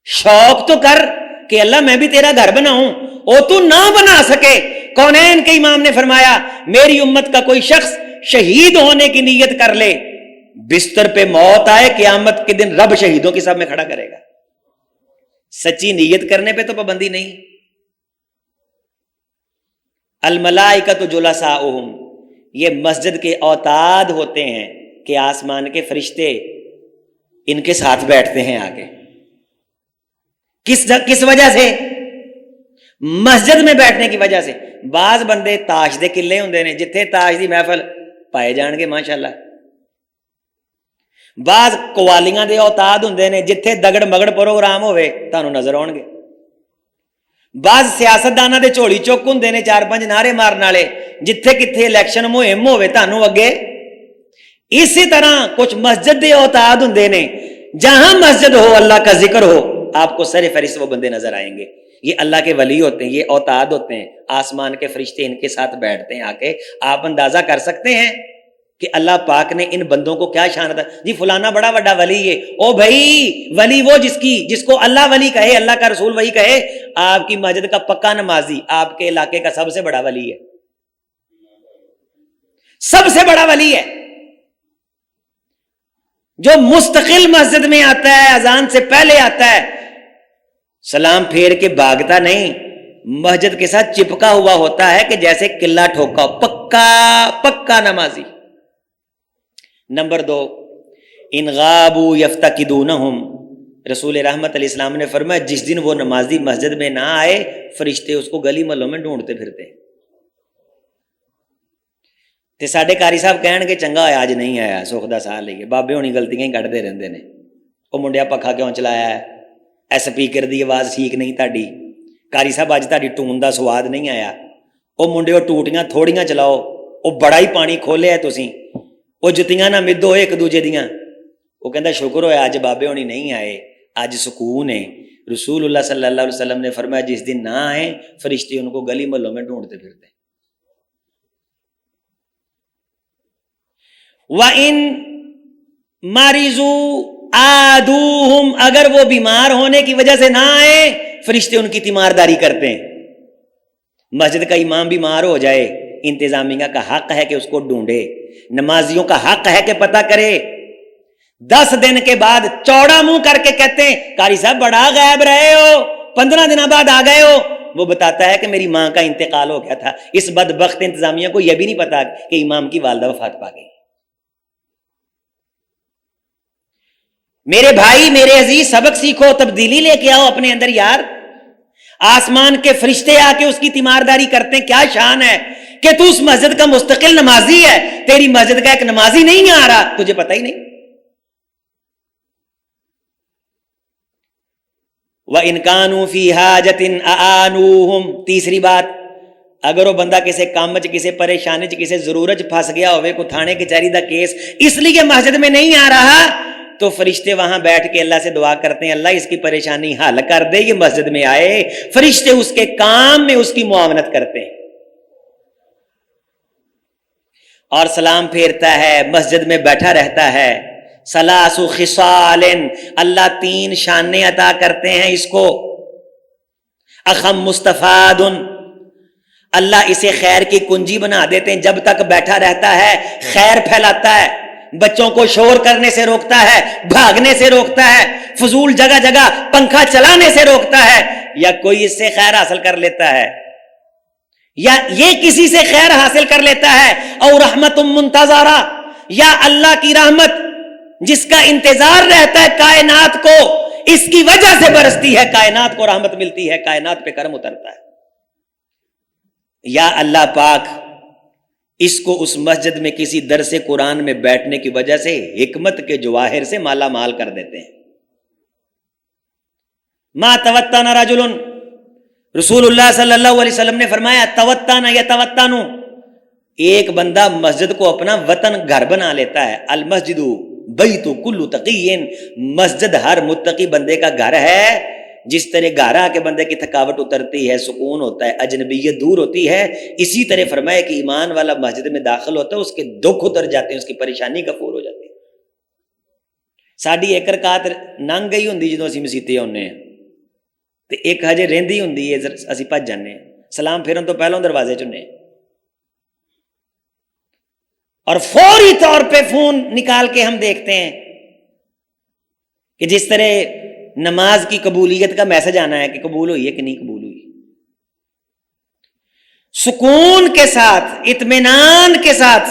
شوق تو کر کہ اللہ میں بھی تیرا گھر بناؤں. او تو نہ بنا سکے، کونین کے امام نے فرمایا میری امت کا کوئی شخص شہید ہونے کی نیت کر لے، بستر پہ موت آئے قیامت کے دن رب شہیدوں کے سب میں کھڑا کرے گا. سچی نیت کرنے پہ تو پابندی نہیں. الملائکۃ جلساؤہم، یہ مسجد کے اوتاد ہوتے ہیں کہ آسمان کے فرشتے ان کے ساتھ بیٹھتے ہیں آگے. کس وجہ سے؟ مسجد میں بیٹھنے کی وجہ سے. بعض بندے تاش دے قلعے ہوندے نے جتھے تاش دی محفل پائے جان گے ماشاءاللہ. بعض قوالیاں دے اوتاد ہوندے نے جتھے دگڑ مگڑ پروگرام ہوئے تانوں نظر آؤ گے. بعض سیاستداناں دے جھولی چوک ہوندے نے 4-5 نعرے مارن والے جتھے کتھے الیکشن مہم ہوئے تانوں اگے. اسی طرح کچھ مسجد دے اوتاد ہوندے نے، جہاں مسجد ہو اللہ کا ذکر ہو آپ کو سر فہرست وہ بندے نظر آئیں گے. یہ اللہ کے ولی ہوتے ہیں، یہ اوتاد ہوتے ہیں، آسمان کے فرشتے ان کے ساتھ بیٹھتے ہیں آ کے. آپ اندازہ کر سکتے ہیں کہ اللہ پاک نے ان بندوں کو کیا شان تھا. جی فلانا بڑا بڑا ولی ہے، او بھائی ولی وہ جس کو اللہ ولی کہے، اللہ کا رسول وہی کہے. آپ کی مسجد کا پکا نمازی آپ کے علاقے کا سب سے بڑا ولی ہے، سب سے بڑا ولی ہے، جو مستقل مسجد میں آتا ہے، اذان سے پہلے آتا ہے، سلام پھیر کے بھاگتا نہیں، مسجد کے ساتھ چپکا ہوا ہوتا ہے کہ جیسے قلعہ ٹھوکا، پکا نمازی. نمبر 2، ان غابوا یفتقدونہم، رسول رحمت علیہ السلام نے فرمایا جس دن وہ نمازی مسجد میں نہ آئے فرشتے اس کو گلی محلوں میں ڈھونڈتے پھرتے. تے ساڈے قاری صاحب کہن گے چنگا ہویا اج نہیں آیا، سکھ دا سال لئیے، بابے ہونی غلطیاں ہی کڈتے رہندے نے. او منڈیا پکھا کیوں چلایا ہے، اے سپیکر دی آواز ٹھیک نہیں تہاڈی، قاری صاحب اج تہاڈی ٹون دا سواد نہیں آیا. او منڈیو ٹوٹیاں تھوڑیاں چلاؤ، او بڑا ہی پانی کھولیا ہے تسی، او جتیاں نہ مدو ایک دوجے دیاں، وہ کہتا شکر ہے آج بابے ہونی نہیں آئے, آج سکون ہے. رسول اللہ صلی اللہ علیہ وسلم نے فرمایا جس دن نہ آئے فرشتے ان کو گلی محلوں میں ڈھونڈتے پھرتے. وَإِن مَرِضُوا عَادُوهُمْ, اگر وہ بیمار ہونے کی وجہ سے نہ آئے فرشتے ان کی تیمارداری کرتے ہیں. مسجد کا امام بیمار ہو جائے, انتظامیہ کا حق ہے کہ اس کو ڈھونڈے, نمازیوں کا حق ہے کہ پتہ کرے. 10 دن کے بعد چوڑا منہ کر کے کہتے ہیں قاری صاحب بڑا غائب رہے ہو, 15 دن بعد آ گئے ہو. وہ بتاتا ہے کہ میری ماں کا انتقال ہو گیا تھا. اس بدبخت انتظامیہ کو یہ بھی نہیں پتا کہ امام کی والدہ وفات پا گئی. میرے بھائی, میرے عزیز, سبق سیکھو, تبدیلی لے کے آؤ اپنے اندر یار. آسمان کے فرشتے آ کے اس کی تیمارداری کرتے ہیں. کیا شان ہے کہ تو اس مسجد کا مستقل نمازی ہے, تیری مسجد کا ایک نمازی نہیں آ رہا, تجھے پتہ ہی نہیں. وَإِنْ كَانُوا فِي حَاجَةٍ أَعَانُوهُمْ. تیسری بات, اگر وہ بندہ کسی کام چ, کسی پریشانی چ, کسی ضرورت چ پھنس گیا ہوئے, کو تھانے کچہری دا کیس اس لیے مسجد میں نہیں آ رہا, تو فرشتے وہاں بیٹھ کے اللہ سے دعا کرتے ہیں اللہ اس کی پریشانی حل کر دے, یہ مسجد میں آئے. فرشتے اس کے کام میں اس کی معاونت کرتے ہیں اور سلام پھیرتا ہے, مسجد میں بیٹھا رہتا ہے. ثلاث خصال, اللہ 3 شانیں عطا کرتے ہیں اس کو. اخم مستفاد, اللہ اسے خیر کی کنجی بنا دیتے ہیں. جب تک بیٹھا رہتا ہے خیر پھیلاتا ہے, بچوں کو شور کرنے سے روکتا ہے, بھاگنے سے روکتا ہے, فضول جگہ جگہ پنکھا چلانے سے روکتا ہے. یا کوئی اس سے خیر حاصل کر لیتا ہے, یا یہ کسی سے خیر حاصل کر لیتا ہے. اور رحمت منتظرہ, یا اللہ کی رحمت جس کا انتظار رہتا ہے کائنات کو, اس کی وجہ سے برستی ہے, کائنات کو رحمت ملتی ہے, کائنات پہ کرم اترتا ہے. یا اللہ پاک اس کو اس مسجد میں کسی درس قرآن میں بیٹھنے کی وجہ سے حکمت کے جواہر سے مالا مال کر دیتے ہیں. ما توتن رجل, رسول اللہ صلی اللہ علیہ وسلم نے فرمایا توتن یتوتن, ایک بندہ مسجد کو اپنا وطن گھر بنا لیتا ہے. المسجد بیت کل تقی, مسجد ہر متقی بندے کا گھر ہے. جس طرح گھر آ کے بندے کی تھکاوٹ اترتی ہے, سکون ہوتا ہے, اجنبیت دور ہوتی ہے, اسی طرح فرمایا کہ ایمان والا مسجد میں داخل ہوتا ہے اس کے دکھ اتر جاتے ہیں, اس کی پریشانی کفور ہو جاتی ہے. ساڈی ایک رکعت لنਘ گئی ہوندی جدوں اسی مسیتے آنے تے ایک ہجے رہندی ہوندی ہے, اسی بھج جانے ہیں, سلام پھیرن تو پہلوں دروازے چنے, اور فوری طور پہ فون نکال کے ہم دیکھتے ہیں کہ جس طرح نماز کی قبولیت کا میسج آنا ہے کہ قبول ہوئی ہے کہ نہیں قبول ہوئی. سکون کے ساتھ, اطمینان کے ساتھ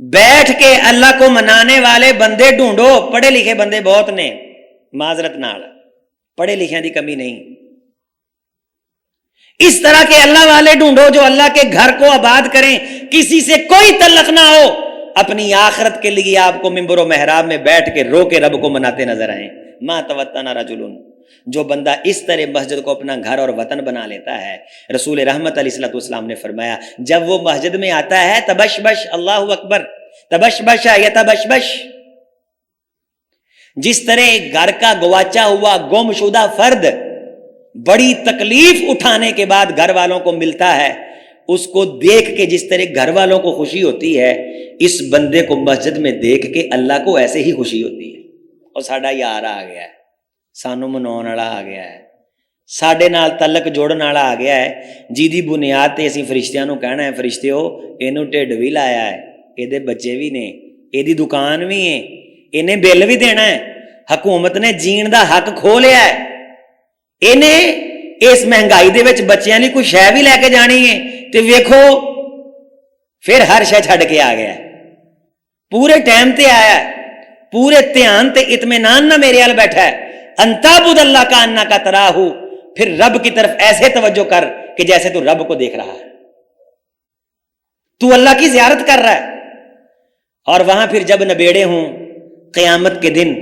بیٹھ کے اللہ کو منانے والے بندے ڈھونڈو. پڑھے لکھے بندے بہت نے, معذرت نال, پڑھے لکھے دی کمی نہیں. اس طرح کے اللہ والے ڈھونڈو جو اللہ کے گھر کو آباد کریں, کسی سے کوئی تعلق نہ ہو, اپنی آخرت کے لیے آپ کو ممبر و محراب میں بیٹھ کے رو کے رب کو مناتے نظر آئیں. ما توتن رجل, جو بندہ اس طرح مسجد کو اپنا گھر اور وطن بنا لیتا ہے, رسول رحمت علیہ الصلوۃ والسلام نے فرمایا جب وہ مسجد میں آتا ہے تبشبش, اللہ اکبر, تبشبش یتبشبش, جس طرح گھر کا گواچا ہوا گم شدہ فرد بڑی تکلیف اٹھانے کے بعد گھر والوں کو ملتا ہے, اس کو دیکھ کے جس طرح گھر والوں کو خوشی ہوتی ہے, اس بندے کو مسجد میں دیکھ کے اللہ کو ایسے ہی خوشی ہوتی ہے. اور ساڈا یار آ گیا ہے, سانو مناؤن والا آ گیا ہے, ساڈے نال تعلق جوڑن والا آ گیا ہے, جی دی بنیاد تے اسی فرشتیاں نو کہنا ہے فرشتیو اینو ٹھڈ بھی لایا ہے, ایدے بچے بھی نے, ایدی دکان بھی ہے, اینے بل بھی دینا ہے, حکومت نے جین دا حق کھو لیا ہے, اینے اس مہنگائی دے وچ بچیاں لئی کوئی شے بھی لے کے جانی ہے, تے ویکھو پھر ہر شے چھڈ کے آ گیا, پورے ٹائم تے آیا ہے, پورے دھیان تے اطمینان نہ میرے ال بیٹھا ہے. انتعبد اللہ کا انا کا تراہ, پھر رب کی طرف ایسے توجہ کر کہ جیسے تو رب کو دیکھ رہا ہے, تو اللہ کی زیارت کر رہا ہے. اور وہاں پھر جب نبیڑے ہوں قیامت کے دن,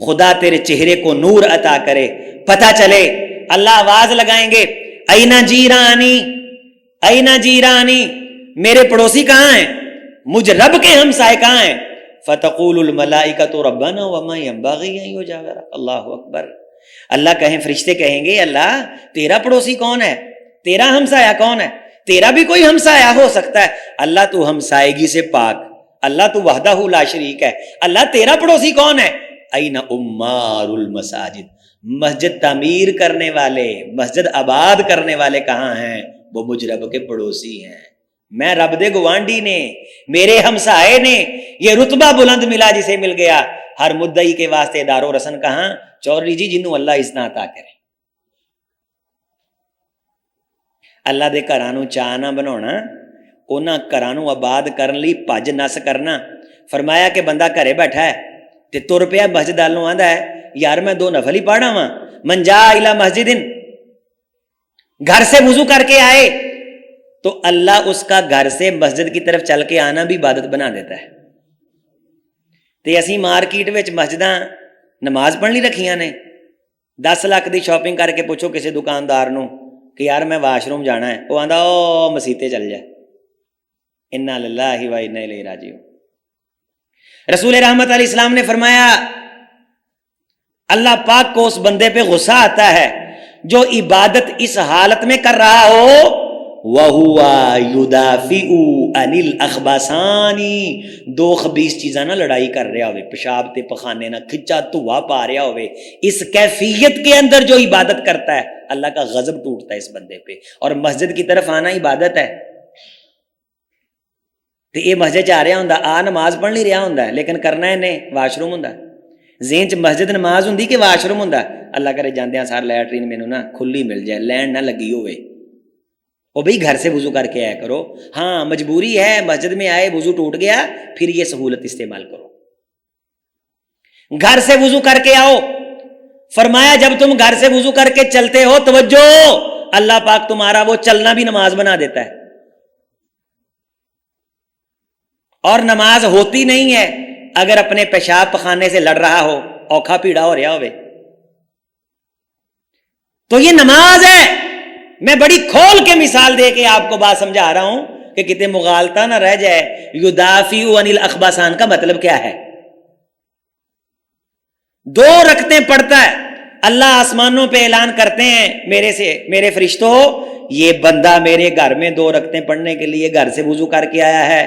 خدا تیرے چہرے کو نور عطا کرے, پتہ چلے, اللہ آواز لگائیں گے اینا جیرانی, اینا جیرانی, میرے پڑوسی کہاں ہیں, مجھ رب کے ہمسائے کہاں ہیں, فتقول الملائکۃ ربنا وما ينبغي ان يجاور. اللہ اکبر. اللہ کہیں، فرشتے کہیں گے اللہ تیرا پڑوسی کون ہے، تیرا ہمسایہ کون ہے، تیرا بھی کوئی ہمسایہ ہو سکتا ہے. اللہ تو ہمسائیگی سے پاک، اللہ تو وحدہ لا شریک ہے. اللہ تیرا پڑوسی کون ہے؟ این عمار المساجد. مسجد تعمیر کرنے والے، مسجد آباد کرنے والے کہاں ہیں؟ وہ مجھ رب کے پڑوسی ہیں. میں رب دے گوانڈی نے، میرے ہمسائے نے یہ رتبہ بلند ملا جسے مل گیا. ہر مدعی کے واسطے دار و رسن کہاں؟ چوری جی جنوں اللہ عزت عطا کرے. اللہ دے گھراں نوں چاہ نہ بناونا، انہاں گھراں نوں آباد کرن لئی بھج نس کرنا. فرمایا کہ بندہ گھرے بیٹھا ہے تے تر پیا مسجد والوں آندا ہے یار میں 2 نفل ہی پڑھا واں. من جاء الی مسجد، گھر سے وضو کر کے آئے تو اللہ اس کا گھر سے مسجد کی طرف چل کے آنا بھی عبادت بنا دیتا ہے. تے اسی مارکیٹ وچ مسجداں نماز پڑھنی رکھیاں نے. 10 لاکھ دی شاپنگ کر کے پوچھو کسی دکاندار نو کہ یار میں واش روم جانا ہے، وہ آندا او مسیتے چل جائے. انا للہ و انا الیہ راجعون. رسول رحمت علیہ السلام نے فرمایا اللہ پاک کو اس بندے پہ غصہ آتا ہے جو عبادت اس حالت میں کر رہا ہو وَهُوَ يُدَافِعُ عَنِ الْأَخْبَثَانِ. 2 خبیث چیزاں نہ لڑائی کر رہا ہوئے، پیشاب تے پخانے نہ کھچا دھوا پا رہا ہوئے، اس کیفیت کے اندر جو عبادت کرتا ہے اللہ کا غضب ٹوٹتا ہے اس بندے پہ. اور مسجد کی طرف آنا عبادت ہے. تے یہ مسجد چ آ رہا ہوندا، آ نماز پڑھ نہیں رہا ہوندا لیکن کرنا ہے واش روم ہوندا. ذہن چ مسجد نماز ہوندی کہ واش روم ہوندا؟ اللہ کرے جاندیاں سار لیٹرین مینوں نہ کھلی مل جائے، لین نہ لگی ہوئے. وہ بھئی گھر سے وضو کر کے آیا کرو. ہاں مجبوری ہے، مسجد میں آئے وضو ٹوٹ گیا، پھر یہ سہولت استعمال کرو. گھر سے وضو کر کے آؤ. فرمایا جب تم گھر سے وضو کر کے چلتے ہو، توجہ، اللہ پاک تمہارا وہ چلنا بھی نماز بنا دیتا ہے. اور نماز ہوتی نہیں ہے اگر اپنے پیشاب پخانے سے لڑ رہا ہو، اوکھا پیڑا ہو رہا ہوئے. تو یہ نماز ہے. میں بڑی کھول کے مثال دے کے آپ کو بات سمجھا رہا ہوں کہ کتنے مغالطہ نہ رہ جائے. یدافع عن الاخبثان کا مطلب کیا ہے؟ 2 رکعتیں پڑھتا ہے، اللہ آسمانوں پہ اعلان کرتے ہیں میرے فرشتوں یہ بندہ میرے گھر میں 2 رکعتیں پڑھنے کے لیے گھر سے وضو کر کے آیا ہے.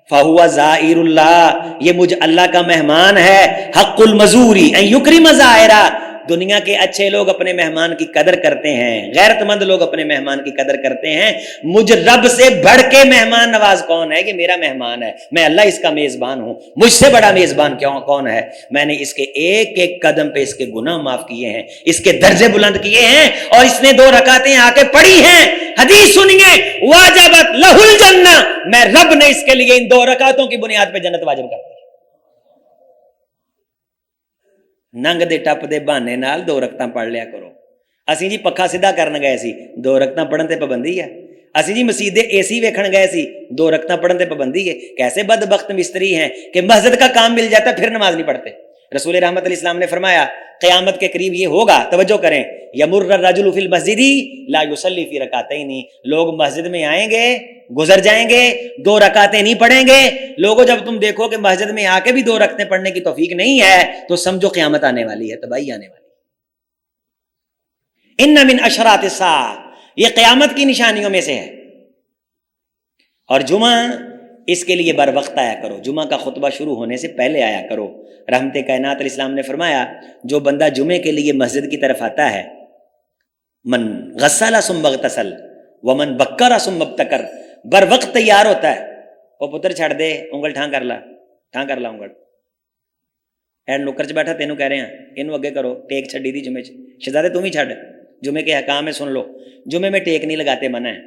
فَهُوَ زَائِرُ اللَّهِ، یہ مجھ اللہ کا مہمان ہے. حق المزوری ان یکرم زائرہ. دنیا کے اچھے لوگ اپنے مہمان کی قدر کرتے ہیں، غیرت مند لوگ اپنے مہمان کی قدر کرتے ہیں. مجھ رب سے بڑھ کے مہمان نواز کون ہے؟ کہ میرا مہمان ہے، میں اللہ اس کا میزبان ہوں. مجھ سے بڑا میزبان کون ہے؟ میں نے اس کے ایک ایک قدم پہ اس کے گناہ معاف کیے ہیں، اس کے درجے بلند کیے ہیں، اور اس نے 2 رکعتیں آ کے پڑھی ہیں. حدیث سنیے، واجبت لہ الجنہ، میں رب نے اس کے لیے ان 2 رکعتوں کی بنیاد پہ جنت واجب کر دی. ننگ دے ٹپ دے بہانے نال 2 رکعتاں پڑھ لیا کرو. اسی جی پکھا سیدھا کرن گئے سی، 2 رکعتاں پڑھن تے پابندی ہے. اسی جی مسجد اے سی ویکھن گئے سی، 2 رکعتاں پڑھن تے پابندی ہے. کیسے بدبخت مستری ہیں کہ مسجد کا کام مل جاتا پھر نماز نہیں پڑھتے. رسول رحمت علیہ السلام نے فرمایا قیامت کے قریب یہ ہوگا، توجہ کریں، یمر الرجل فی المسجد لا یصلی فی رکعتین. لوگ مسجد میں آئیں گے، گزر جائیں گے، 2 رکعتیں نہیں پڑھیں گے. لوگوں جب تم دیکھو کہ مسجد میں آ کے بھی 2 رکعتیں پڑھنے کی توفیق نہیں ہے تو سمجھو قیامت آنے والی ہے، تباہی آنے والی. ان من اشراط الساعہ، یہ قیامت کی نشانیوں میں سے ہے. اور جمعہ اس کے لیے بر وقت آیا کرو، جمعہ کا خطبہ شروع ہونے سے پہلے آیا کرو. رحمت کائنات علیہ السلام نے فرمایا جو بندہ جمعے کے لیے مسجد کی طرف آتا ہے، من غسل ثم اغتسل ومن بکر ثم ابتکر، بر وقت تیار ہوتا ہے. وہ پتر چھڑ دے، انگل ٹھاں کر لا انگل. ایڈ نکر چ بیٹھا تینوں کہہ رہے ہیں اینو اگے کرو، ٹیک چھڈی دی جمعے چ. شہزادے تم ہی چھڈ، جمعے کے احکام ہے سن لو. جمعے میں ٹیک نہیں لگاتے، منع ہے.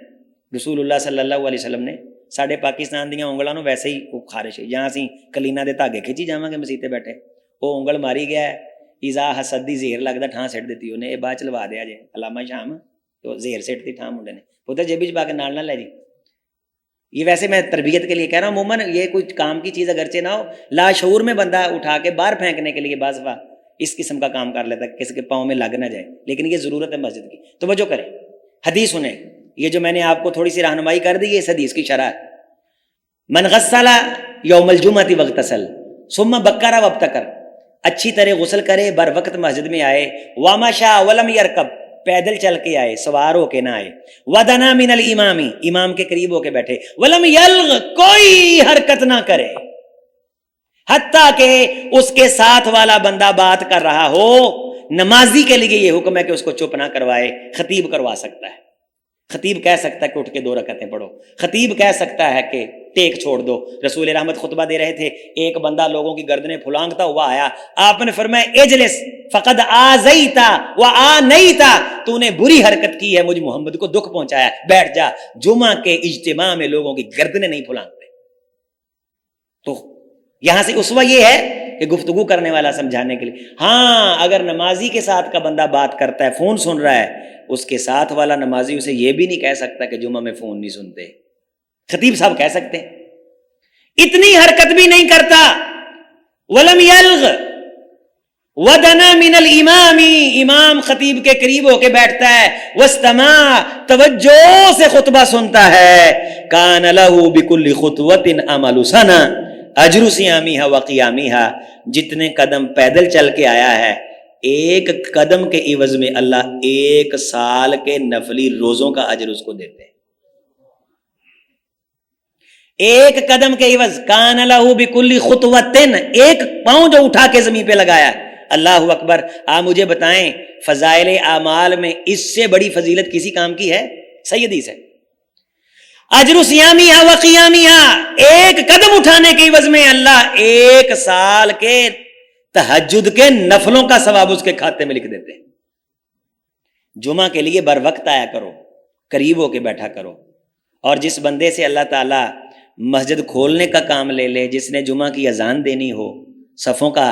رسول اللہ صلی اللہ علیہ وسلم نے ساڈے پاکستان دیاں انگلاں نو ویسے ہی خارش ہے. جہاں اسی کلینا دے دھاگے کھچی جاواں گے مسیتے بیٹھے، وہ انگل ماری گیا ہے، ایزا حسد دی زہر لگدا ٹھاں سٹ دیتی انہیں. یہ بعد چ لوا دیا جے علامہ شام تو زہر سٹ دی ٹھاں منڈے نے، پتر جیبی چ پا کے نال نہ لے جی. یہ ویسے میں تربیت کے لیے کہہ رہا ہوں، عموماً یہ کوئی کام کی چیز اگرچہ نہ ہو، لاشعور میں بندہ اٹھا کے باہر پھینکنے کے لیے بعض دفعہ اس قسم کا کام کر لیتا ہے، کسی کے پاؤں میں لگ نہ جائے. لیکن یہ ضرورت ہے مسجد کی. توجہ کریں، حدیث سنیں. یہ جو میں نے آپ کو تھوڑی سی رہنمائی کر دی، یہ اس حدیث کی شرح ہے. من غسل یوم الجمعۃ واغتسل، ثم بکرا وابتکر، اچھی طرح غسل کرے، بر وقت مسجد میں آئے، ومشا ولم یرکب، پیدل چل کے آئے، سوار ہو کے نہ آئے، ودنا من الامام، امام کے قریب ہو کے بیٹھے، ولم یلغ، کوئی حرکت نہ کرے، حتیٰ کہ اس کے ساتھ والا بندہ بات کر رہا ہو۔ نمازی کے لیے یہ حکم ہے کہ اس کو چپ نہ کروائے۔ خطیب کروا سکتا ہے، خطیب کہہ سکتا ہے کہ اٹھ کے 2 رکعتیں پڑھو، خطیب کہہ سکتا ہے کہ ٹیک چھوڑ دو۔ رسول رحمت خطبہ دے رہے تھے، ایک بندہ لوگوں کی گردنیں پھلانگتا ہوا آیا، آپ نے فرمایا اجلس فقد آذیتا وآنیتا، تو نے بری حرکت کی ہے، مجھ محمد کو دکھ پہنچایا، بیٹھ جا۔ جمعہ کے اجتماع میں لوگوں کی گردنیں نہیں پھلانگتے۔ تو یہاں سے اسوہ یہ ہے کہ گفتگو کرنے والا سمجھانے کے لیے۔ ہاں اگر نمازی کے ساتھ کا بندہ بات کرتا ہے، فون سن رہا ہے، اس کے ساتھ والا نمازی اسے یہ بھی نہیں کہہ سکتا کہ جمعہ میں فون نہیں سنتے۔ خطیب صاحب کہہ سکتے ہیں، اتنی حرکت بھی نہیں کرتا۔ ولم یلغ ودنا من الامام، امام خطیب کے قریب ہو کے بیٹھتا ہے، واستمع، توجہ سے خطبہ سنتا ہے، کان لہ بکل خطوۃ عمل سنہ اجر صیامہا وقیامہا، جتنے قدم پیدل چل کے آیا ہے، ایک قدم کے عوض میں اللہ 1 سال کے نفلی روزوں کا اجر اس کو دیتے ہیں۔ ایک قدم کے عوض، کان لہ بکل خطوۃ، ایک پاؤں جو اٹھا کے زمین پہ لگایا۔ اللہ اکبر۔ آپ مجھے بتائیں فضائل اعمال میں اس سے بڑی فضیلت کسی کام کی ہے؟ صحیح حدیث ہے، اجر صیامہا وقیامہا، ایک قدم اٹھانے کے عوض میں اللہ 1 سال کے تہجد کے نفلوں کا ثواب اس کے کھاتے میں لکھ دیتے ہیں۔ جمعہ کے لیے بر وقت آیا کرو، قریب ہو کے بیٹھا کرو، اور جس بندے سے اللہ تعالیٰ مسجد کھولنے کا کام لے لے، جس نے جمعہ کی اذان دینی ہو، صفوں کا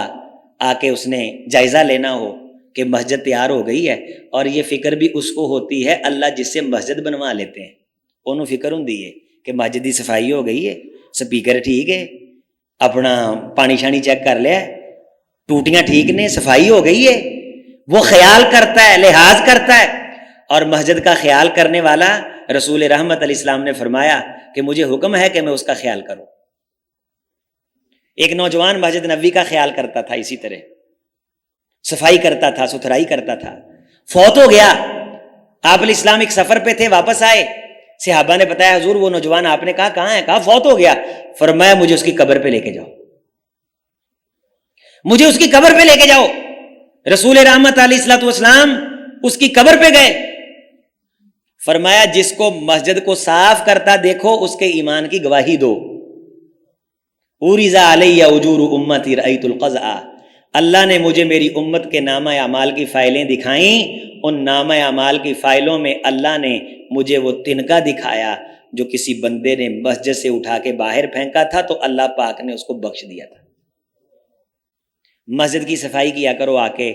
آ کے اس نے جائزہ لینا ہو کہ مسجد تیار ہو گئی ہے، اور یہ فکر بھی اس کو ہوتی ہے، اللہ جس سے مسجد بنوا لیتے ہیں انہوں فکر ہوں ہے کہ مسجد کی صفائی ہو گئی ہے، سپیکر ٹھیک ہے، اپنا پانی شانی چیک کر لیا، ٹوٹیاں ٹھیک نے، صفائی ہو گئی ہے، وہ خیال کرتا ہے، لحاظ کرتا ہے۔ اور مسجد کا خیال کرنے والا رسول رحمت علیہ السلام نے فرمایا کہ مجھے حکم ہے کہ میں اس کا خیال کروں۔ ایک نوجوان مسجد نبوی کا خیال کرتا تھا، اسی طرح صفائی کرتا تھا، ستھرائی کرتا تھا، فوت ہو گیا۔ آپ علیہ السلام ایک سفر پہ تھے، واپس آئے، صحابہ نے بتایا حضور وہ نوجوان آپ نے کہا کہاں ہے؟ کہا فوت ہو گیا۔ فرمایا مجھے اس کی قبر پہ لے کے جاؤ، مجھے اس کی قبر پہ لے کے جاؤ۔ رسول رحمت علیہ الصلوۃ والسلام اس کی قبر پہ گئے، فرمایا جس کو مسجد کو صاف کرتا دیکھو اس کے ایمان کی گواہی دو۔ اوریزا علیہ اجور امتی رأیت القضاء، اللہ نے مجھے میری امت کے نامہ اعمال کی فائلیں دکھائیں، ان نامہ اعمال کی فائلوں میں اللہ نے مجھے وہ تنکا دکھایا جو کسی بندے نے مسجد سے اٹھا کے باہر پھینکا تھا تو اللہ پاک نے اس کو بخش دیا تھا۔ مسجد کی صفائی کیا کرو آ کے۔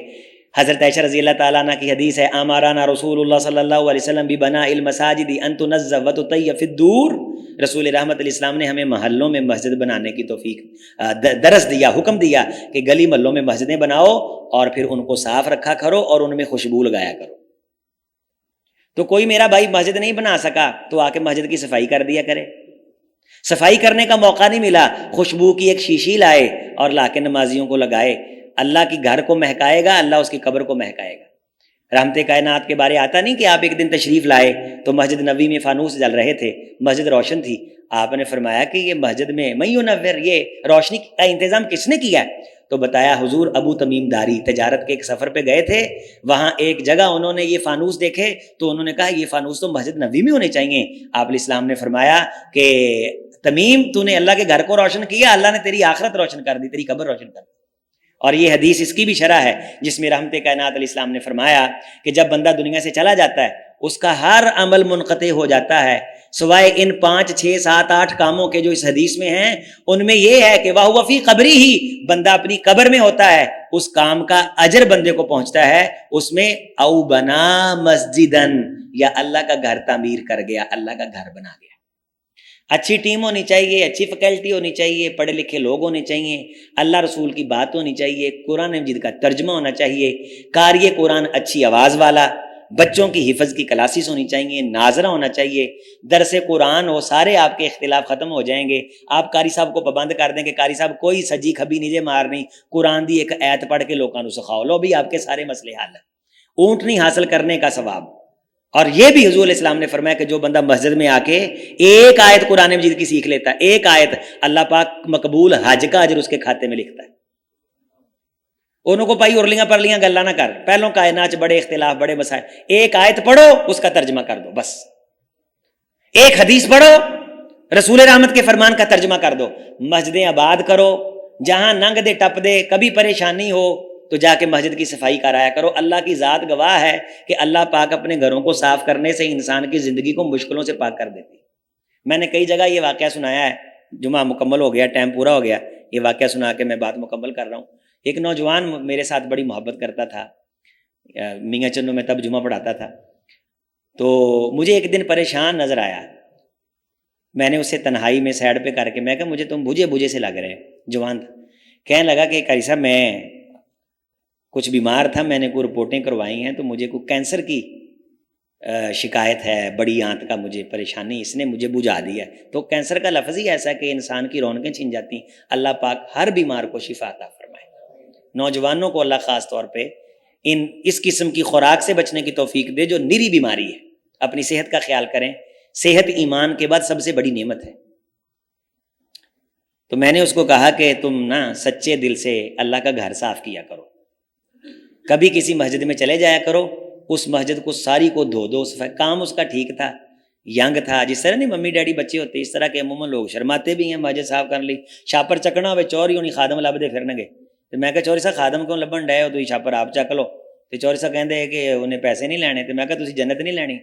حضرت عائشہ رضی اللہ تعالیٰ عنہ کی حدیث ہے، امارانا رسول اللہ صلی اللہ علیہ وسلم ببناء المساجد ان تنظف وتطی فی الدور، رسول رحمت علیہ السلام نے ہمیں محلوں میں مسجد بنانے کی توفیق درس دیا، حکم دیا کہ گلی محلوں میں مسجدیں بناؤ اور پھر ان کو صاف رکھا کرو اور ان میں خوشبو لگایا کرو۔ تو کوئی میرا بھائی مسجد نہیں بنا سکا تو آ کے مسجد کی صفائی کر دیا کرے۔ صفائی کرنے کا موقع نہیں ملا، خوشبو کی ایک شیشی لائے اور لا کے نمازیوں کو لگائے، اللہ کی گھر کو مہکائے گا، اللہ اس کی قبر کو مہکائے گا۔ رحمت کائنات کے بارے آتا نہیں کہ آپ ایک دن تشریف لائے تو مسجد نبوی میں فانوس جل رہے تھے، مسجد روشن تھی، آپ نے فرمایا کہ یہ مسجد میں منور، یہ روشنی کا انتظام کس نے کیا ہے؟ تو بتایا حضور ابو تمیم داری تجارت کے ایک سفر پہ گئے تھے، وہاں ایک جگہ انہوں نے یہ فانوس دیکھے تو انہوں نے کہا یہ فانوس تو مسجد نبوی میں ہونے چاہیے۔ آپ علیہ السلام نے فرمایا کہ تمیم تو نے اللہ کے گھر کو روشن کیا، اللہ نے تیری آخرت روشن کر دی، تیری قبر روشن کر دی۔ اور یہ حدیث اس کی بھی شرح ہے جس میں رحمت کائنات علیہ السلام نے فرمایا کہ جب بندہ دنیا سے چلا جاتا ہے اس کا ہر عمل منقطع ہو جاتا ہے سوائے ان 5 6 7 8 کاموں کے جو اس حدیث میں ہیں۔ ان میں یہ ہے کہ وَهُوَ فِي قَبْرِهِ، بندہ اپنی قبر میں ہوتا ہے، اس کام کا اجر بندے کو پہنچتا ہے، اس میں او بنا مسجدن، یا اللہ کا گھر تعمیر کر گیا، اللہ کا گھر بنا گیا۔ اچھی ٹیم ہونی چاہیے، اچھی فیکلٹی ہونی چاہیے، پڑھے لکھے لوگ ہونے چاہیے، اللہ رسول کی بات ہونی چاہیے، قرآن مجید کا ترجمہ ہونا چاہیے، قاری قرآن اچھی آواز والا، بچوں کی حفظ کی کلاسز ہونی چاہیے، ناظرہ ہونا چاہیے، درس قرآن ہو، سارے آپ کے اختلاف ختم ہو جائیں گے۔ آپ قاری صاحب کو پابند کر دیں کہ قاری صاحب کوئی سجی کھبی نیجے مارنی، قرآن دی ایک ایت پڑھ کے لوگوں کو سکھاؤ، لو بھی آپ کے سارے مسئلے حل ہیں۔ اونٹنی حاصل کرنے کا ثواب۔ اور یہ بھی حضور علیہ السلام نے فرمایا کہ جو بندہ مسجد میں آ کے ایک آیت قرآن مجید کی سیکھ لیتا ہے، ایک آیت، اللہ پاک مقبول حج کا اجر اس کے کھاتے میں لکھتا ہے۔ انہوں کو پائی ارلیاں پرلیاں گلا نہ کر، پہلوں کائنات بڑے اختلاف، بڑے مسائل، ایک آیت پڑھو اس کا ترجمہ کر دو، بس ایک حدیث پڑھو رسول رحمت کے فرمان کا ترجمہ کر دو، مسجدیں آباد کرو، جہاں ننگ دے ٹپ دے کبھی پریشانی ہو تو جا کے مسجد کی صفائی کرایا کرو۔ اللہ کی ذات گواہ ہے کہ اللہ پاک اپنے گھروں کو صاف کرنے سے انسان کی زندگی کو مشکلوں سے پاک کر دیتی۔ میں نے کئی جگہ یہ واقعہ سنایا ہے، جمعہ مکمل ہو گیا، ٹائم پورا ہو گیا، یہ واقعہ سنا کے میں بات مکمل کر رہا ہوں۔ ایک نوجوان میرے ساتھ بڑی محبت کرتا تھا، میاں چنو میں تب جمعہ پڑھاتا تھا، تو مجھے ایک دن پریشان نظر آیا۔ میں نے اسے تنہائی میں سائڈ پہ کر کے میں کہا مجھے تم بجھے سے لگ رہے، جوان تھا، کہنے لگا کہ قاری صاحب میں کچھ بیمار تھا، میں نے کوئی رپورٹیں کروائی ہیں تو مجھے کوئی کینسر کی شکایت ہے، بڑی آنت کا مجھے پریشانی، اس نے مجھے بجھا دیا ہے۔ تو کینسر کا لفظ ہی ایسا ہے کہ انسان کی رونقیں چھن جاتی ہیں۔ اللہ پاک ہر بیمار کو شفا عطا فرمائے۔ نوجوانوں کو اللہ خاص طور پہ اس قسم کی خوراک سے بچنے کی توفیق دے جو نری بیماری ہے۔ اپنی صحت کا خیال کریں، صحت ایمان کے بعد سب سے بڑی نعمت ہے۔ تو میں نے اس کو کہا کہ تم نا سچے دل سے اللہ کا گھر صاف کیا کرو، کبھی کسی مسجد میں چلے جایا کرو، اس مسجد کو ساری کو دھو دو، کام اس کا ٹھیک تھا، ینگ تھا، جس طرح نہیں ممی ڈیڈی بچے ہوتے اس طرح کے عموماً لوگ شرماتے بھی ہیں، مسجد صاف کرنے لی چھاپر چکنا ہوئے چوری ہونی خادم لبدے پھرن گے، تو میں کہا چوری صاحب خادم کیوں لبن ڈے ہو، تو چھاپر آپ چک لو، تو چوری صاحب کہندے کہ انہیں پیسے نہیں لینے، تو میں کہا تسی جنت نہیں لینی،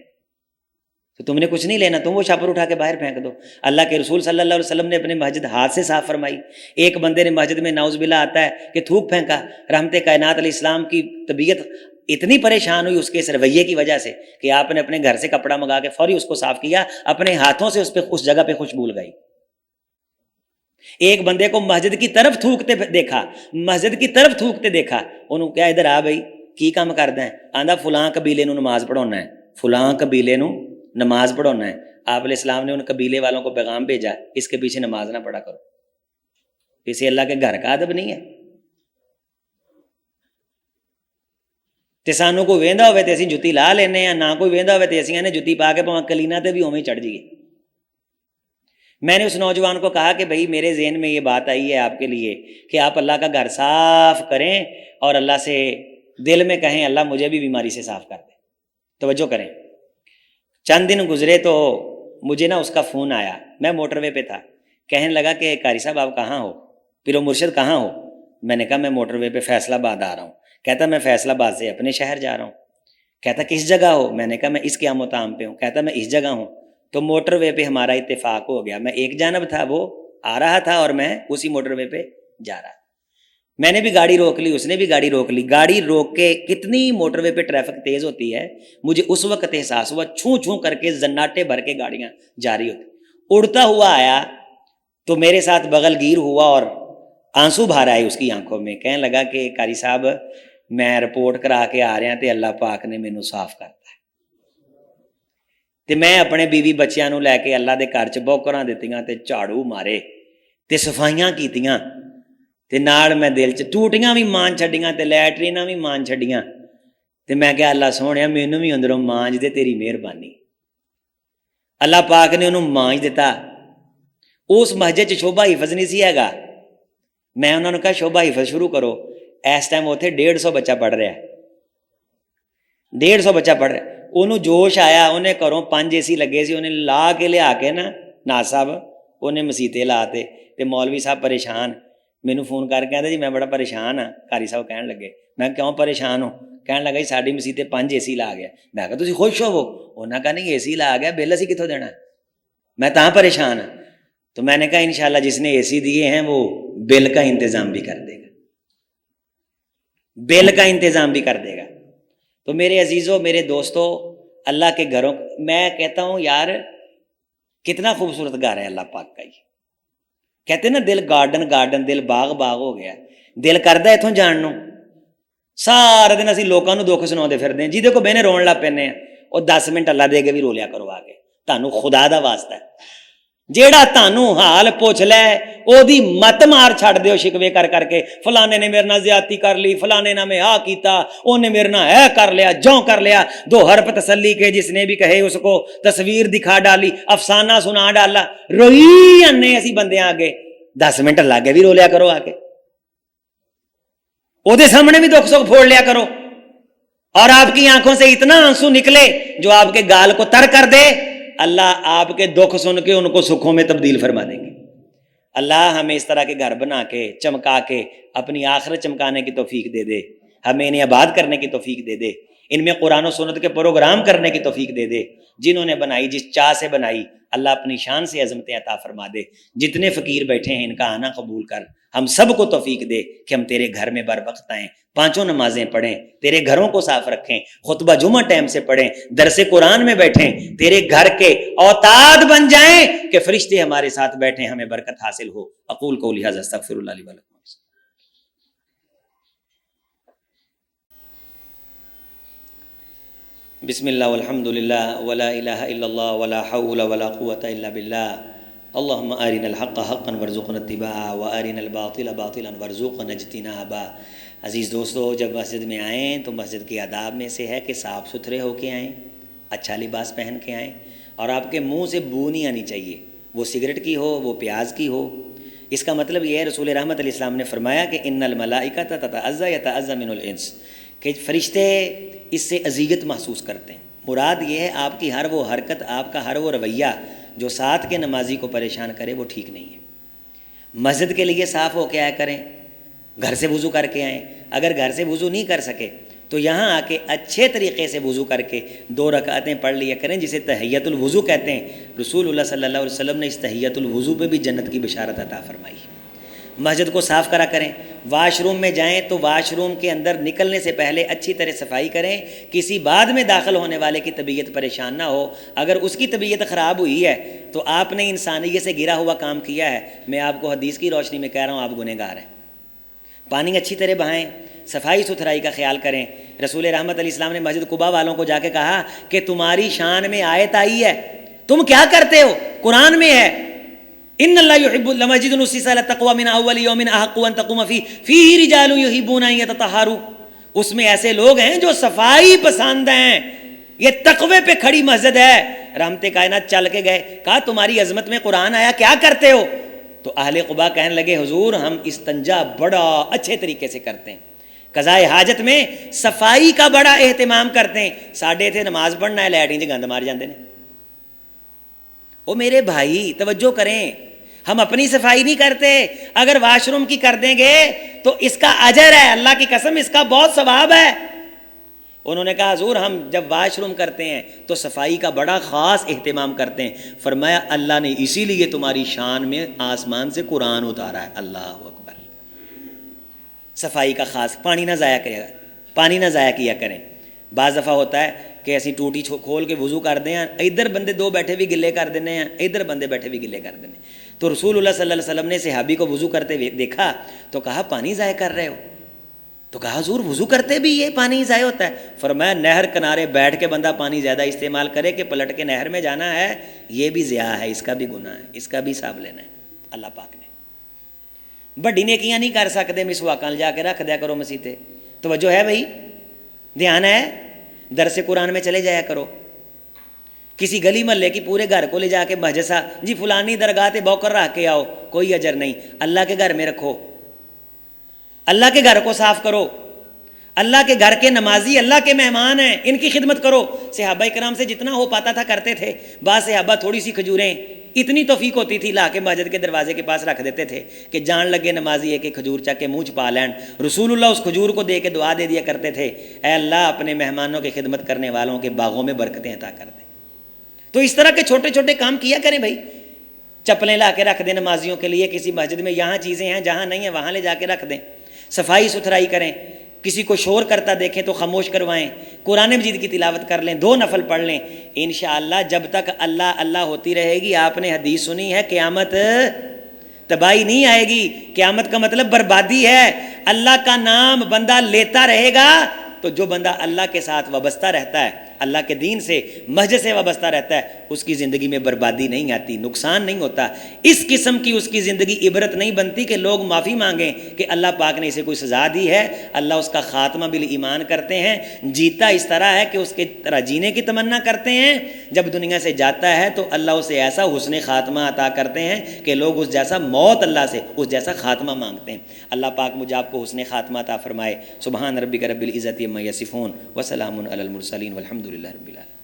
تو تم نے کچھ نہیں لینا، تم وہ چھاپر اٹھا کے باہر پھینک دو۔ اللہ کے رسول صلی اللہ علیہ وسلم نے اپنے مسجد ہاتھ سے صاف فرمائی۔ ایک بندے نے مسجد میں نعوذ باللہ آتا ہے کہ تھوک پھینکا، رحمت کائنات علیہ السلام کی طبیعت اتنی پریشان ہوئی اس کے اس رویے کی وجہ سے کہ آپ نے اپنے گھر سے کپڑا منگا کے فوری اس کو صاف کیا، اپنے ہاتھوں سے اس جگہ پہ خوشبو لگائی۔ ایک بندے کو مسجد کی طرف تھوکتے دیکھا، مسجد کی طرف تھوکتے دیکھا، انہوں کیا ادھر آ بھائی کی کام کردا ہے، آندا فلاں قبیلے نو نماز پڑھانا ہے، فلاں قبیلے نو نماز پڑھانا ہے۔ آپ علیہ السلام نے ان قبیلے والوں کو پیغام بھیجا اس کے پیچھے نماز نہ پڑھا کرو، اسے اللہ کے گھر کا ادب نہیں ہے۔ تے سانوں کو ویندا ہوئے تے اسی جُتی لا لینے ہیں، نہ کوئی ویندا ہوئے تے اسی نے جُتی پا کے پاں کلینا تے بھی اوویں چڑھ جائیے۔ میں نے اس نوجوان کو کہا کہ بھائی میرے ذہن میں یہ بات آئی ہے آپ کے لیے کہ آپ اللہ کا گھر صاف کریں اور اللہ سے دل میں کہیں اللہ مجھے بھی بیماری سے صاف کر دے۔ توجہ کریں، چند دن گزرے تو مجھے نا اس کا فون آیا، میں موٹر وے پہ تھا، کہنے لگا کہ قاری صاحب آپ کہاں ہو، پیر و مرشد کہاں ہو؟ میں نے کہا میں موٹر وے پہ فیصل آباد آ رہا ہوں۔ کہتا میں فیصل آباد سے اپنے شہر جا رہا ہوں۔ کہتا کس جگہ ہو؟ میں نے کہا میں اس قیام و طعام پہ ہوں۔ کہتا میں اس جگہ ہوں۔ تو موٹر وے پہ ہمارا اتفاق ہو گیا، میں ایک جانب تھا، وہ آ رہا تھا اور میں اسی موٹر وے پہ جا رہا۔ میں نے بھی گاڑی روک لی، اس نے بھی گاڑی روک لی۔ گاڑی روک کے کتنی موٹر وے پہ ٹریفک تیز ہوتی ہے، مجھے اس وقت احساس ہوا چھوں چھوں کر کے زناٹے بھر کے گاڑیاں جاری ہوتی۔ اڑتا ہوا آیا تو میرے ساتھ بغل گیر ہوا اور آنسو بھر آئے اس کی آنکھوں میں، کہنے لگا کہ قاری صاحب میں رپورٹ کرا کے آ رہا تے اللہ پاک نے مینوں صاف کرتا ہے، تے میں اپنے بیوی بچیاں نو لے کے اللہ دے گھر چ بوکراں دتیاں تے جھاڑو مارے تے صفائیاں کیتیاں تے نال میں دل چ ٹوٹیاں بھی مان چھڈیاں تے لیٹریناں بھی مان چھڈیاں تے میں کہا اللہ سونیا مینوں بھی اندروں مانج دے، تیری مہربانی۔ اللہ پاک نے انہوں مانج دیتا۔ اس مسجد چ شوبھا حفظ نہیں سی ہیگا، میں انہوں نے کہا شوبھا حفظ شروع کرو۔ اس ٹائم اتنے 150 بچہ پڑھ رہا ہے، 150 بچہ پڑھ رہا ہے۔ انہوں جوش آیا، انہیں گھروں 5 AC لگے سی، انہیں لا کے لیا کے نا ناز صاحب انہیں مسیتے لاتے تے مولوی صاحب پریشان، مینوں فون کر کے آتا جی میں بڑا پریشان ہاں۔ قاری صاحب کہنے لگے میں کیوں پریشان ہوں؟ کہنے لگا جی ساری مسیتے 5 AC لا گیا۔ میں کہا تسی خوش ہو؟ انہوں نے کہا نہیں AC لا گیا، بل اسی کتوں دینا، میں تاں پریشان ہاں۔ تو میں نے کہا انشاءاللہ جس نے AC دیے ہیں وہ بل کا انتظام بھی کر دے گا، بل کا انتظام بھی کر دے گا۔ تو میرے عزیزوں، میرے دوستوں، اللہ کے گھروں میں کہتا ہوں یار کتنا خوبصورت گھر ہے اللہ پاک کا۔ یہ کہتے ہیں نا دل گارڈن گارڈن، دل باغ باغ ہو گیا، دل کردا اتوں جان نو۔ سارا دن اسی لوکاں نوں دکھ سناؤندے پھردے ہیں، جی دیکھو بہنے رون لگ پینے ہیں، اور 10 منٹ اللہ دے کے بھی رو لیا کرو آ کے، تانوں خدا دا واسطہ ہے، جیڑا تانوں حال پوچھ لے او دی مت مار چھڑ دیو شکوے کر کر کے، فلانے نے میرے نال زیادتی کر لی، فلانے نے میں آ کیتا، اونے میرے نال اے کر لیا، جوں کر لیا، 2 حرف تسلی کے جس نے بھی کہے اس کو تصویر دکھا ڈالی، افسانہ سنا ڈالا، روئی انے اسی بندے آگے 10 منٹ لاگے بھی رو لیا کرو آ کے، او دے سامنے بھی دکھ سکھ پھوڑ لیا کرو، اور آپ کی آنکھوں سے اتنا آنسو نکلے جو آپ کے گال کو تر کر دے، اللہ آپ کے دکھ سن کے ان کو سکھوں میں تبدیل فرما دیں گے۔ اللہ ہمیں اس طرح کے گھر بنا کے چمکا کے اپنی آخرت چمکانے کی توفیق دے دے، ہمیں انہیں آباد کرنے کی توفیق دے دے، ان میں قرآن و سنت کے پروگرام کرنے کی توفیق دے دے، جنہوں نے بنائی جس چاہ سے بنائی، اللہ اپنی شان سے عظمتیں عطا فرما دے۔ جتنے فقیر بیٹھے ہیں ان کا آنا قبول کر، ہم سب کو توفیق دے کہ ہم تیرے گھر میں بر وقت آئیں، 5 نمازیں پڑھیں، تیرے گھروں کو صاف رکھیں، خطبہ جمعہ ٹائم سے پڑھیں، درس قرآن میں بیٹھیں، تیرے گھر کے اوتاد بن جائیں کہ فرشتے ہمارے ساتھ بیٹھیں، ہمیں برکت حاصل ہو۔ اقول قولی ھذا استغفر اللہ لی ولکم۔ بسم اللہ والحمد للہ ولا الہ الا اللہ ولا حول ولا قوة الا باللہ، اللہم ارنا الحق حقا وارزقنا اتباعہ وارنا الباطل باطلا وارزقنا اجتنابہ۔ عزیز دوستو، جب مسجد میں آئیں تو مسجد کے آداب میں سے ہے کہ صاف ستھرے ہو کے آئیں، اچھا لباس پہن کے آئیں، اور آپ کے منہ سے بو نہیں آنی چاہیے، وہ سگریٹ کی ہو، وہ پیاز کی ہو۔ اس کا مطلب یہ ہے، رسول رحمت علیہ السلام نے فرمایا کہ ان الملائکۃ تتعزی یتعزی من الانس، کہ فرشتے اس سے اذیت محسوس کرتے ہیں۔ مراد یہ ہے آپ کی ہر وہ حرکت، آپ کا ہر وہ رویہ جو ساتھ کے نمازی کو پریشان کرے وہ ٹھیک نہیں ہے۔ مسجد کے لیے صاف ہو کے آیا کریں، گھر سے وضو کر کے آئیں، اگر گھر سے وضو نہیں کر سکے تو یہاں آ کے اچھے طریقے سے وضو کر کے 2 رکعتیں پڑھ لیا کریں، جسے تحیۃ الوضو کہتے ہیں۔ رسول اللہ صلی اللہ علیہ وسلم نے اس تحیۃ الوضو پہ بھی جنت کی بشارت عطا فرمائی۔ مسجد کو صاف کرا کریں، واش روم میں جائیں تو واش روم کے اندر نکلنے سے پہلے اچھی طرح صفائی کریں، کسی بعد میں داخل ہونے والے کی طبیعت پریشان نہ ہو۔ اگر اس کی طبیعت خراب ہوئی ہے تو آپ نے انسانیت سے گرا ہوا کام کیا ہے، میں آپ کو حدیث کی روشنی میں کہہ رہا ہوں، آپ گنہگار ہیں۔ پانی اچھی طرح بہائیں، صفائی ستھرائی کا خیال کریں۔ رسول رحمت علیہ السلام نے مسجد قباء والوں کو جا کے کہا کہ تمہاری شان میں آیت آئی ہے، تم کیا کرتے ہو؟ قرآن میں ہے، ان اللہ یحب المسجد اسس علی التقوی من اول یوم احق ان تقوم فیہ رجال یحبون ان یتطہروا، اس میں ایسے لوگ ہیں جو صفائی پسند ہیں، یہ تقوی پہ کھڑی مسجد ہے۔ رحمت کائنات چل کے گئے، کہا تمہاری عظمت میں قرآن آیا، کیا کرتے ہو؟ تو اہل قباء کہنے لگے حضور ہم استنجا بڑا اچھے طریقے سے کرتے ہیں، قضائے حاجت میں صفائی کا بڑا اہتمام کرتے ہیں، ساڈے تھے نماز پڑھنا ہے لیٹرین چ گند مار جاندے نے۔ او میرے بھائی توجہ کریں، ہم اپنی صفائی نہیں کرتے، اگر واش روم کی کر دیں گے تو اس کا اجر ہے، اللہ کی قسم اس کا بہت ثواب ہے۔ انہوں نے کہا حضور ہم جب واش روم کرتے ہیں تو صفائی کا بڑا خاص اہتمام کرتے ہیں۔ فرمایا اللہ نے اسی لیے تمہاری شان میں آسمان سے قرآن اتارا ہے۔ اللہ اکبر۔ صفائی کا خاص، پانی نہ ضائع کرے، پانی نہ ضائع کیا کریں۔ بعض دفعہ ہوتا ہے کہ اسی ٹوٹی کھول کے وضو کر دیں، ادھر بندے 2 بیٹھے بھی گلے کر دینے ہیں، ادھر بندے بیٹھے بھی گلے کر دینے۔ تو رسول اللہ صلی اللہ علیہ وسلم نے صحابی کو وضو کرتے ہوئے دیکھا تو کہا پانی ضائع کر رہے ہو؟ تو کہا حضور وضو کرتے بھی یہ پانی ضائع ہوتا ہے؟ فرمایا نہر کنارے بیٹھ کے بندہ پانی زیادہ استعمال کرے کہ پلٹ کے نہر میں جانا ہے، یہ بھی ضیاء ہے، اس کا بھی گناہ ہے، اس کا بھی حساب لینا ہے اللہ پاک نے۔ بڑی نیکیاں نہیں کر سکتے، مسواکاں جا کے رکھ دیا کرو مسیتے، توجہ ہے بھائی، دھیان ہے، درس قرآن میں چلے جایا کرو۔ کسی گلی محلے کی پورے گھر کو لے جا کے مجلسہ جی فلانی درگاہ تے بوکر رکھ کے آؤ، کوئی اجر نہیں، اللہ کے گھر میں رکھو، اللہ کے گھر کو صاف کرو، اللہ کے گھر کے نمازی اللہ کے مہمان ہیں، ان کی خدمت کرو۔ صحابہ کرام سے جتنا ہو پاتا تھا کرتے تھے، بعض صحابہ تھوڑی سی کھجوریں، اتنی توفیق ہوتی تھی لا کے مسجد کے دروازے کے پاس رکھ دیتے تھے کہ جان لگے نمازی ہے کہ کھجور چک کے منہ چھپا لین۔ رسول اللہ اس کھجور کو دے کے دعا دے دیا کرتے تھے، اے اللہ اپنے مہمانوں کی خدمت کرنے والوں کے باغوں میں برکتیں عطا کر دیں۔ تو اس طرح کے چھوٹے چھوٹے کام کیا کریں بھائی، چپلیں لا کے رکھ دیں نمازیوں کے لیے، کسی مسجد میں یہاں چیزیں ہیں جہاں نہیں ہیں وہاں لے جا کے رکھ دیں، صفائی ستھرائی کریں، کسی کو شور کرتا دیکھیں تو خاموش کروائیں، قرآن مجید کی تلاوت کر لیں، 2 نفل پڑھ لیں۔ انشاءاللہ جب تک اللہ اللہ ہوتی رہے گی، آپ نے حدیث سنی ہے قیامت تباہی نہیں آئے گی، قیامت کا مطلب بربادی ہے۔ اللہ کا نام بندہ لیتا رہے گا تو جو بندہ اللہ کے ساتھ وابستہ رہتا ہے، اللہ کے دین سے، مسجد سے وابستہ رہتا ہے، اس کی زندگی میں بربادی نہیں آتی، نقصان نہیں ہوتا، اس قسم کی اس کی زندگی عبرت نہیں بنتی کہ لوگ معافی مانگیں کہ اللہ پاک نے اسے کوئی سزا دی ہے، اللہ اس کا خاتمہ بالایمان کرتے ہیں، جیتا اس طرح ہے کہ اس کے طرح جینے کی تمنا کرتے ہیں، جب دنیا سے جاتا ہے تو اللہ اسے ایسا حسن خاتمہ عطا کرتے ہیں کہ لوگ اس جیسا موت اللہ سے اس جیسا خاتمہ مانگتے ہیں۔ اللہ پاک مجھے آپ کو حسن خاتمہ عطا فرمائے۔ سبحان ربک رب العزت عما یصفون وسلام علی المرسلین والحمد للہ رب العالمین۔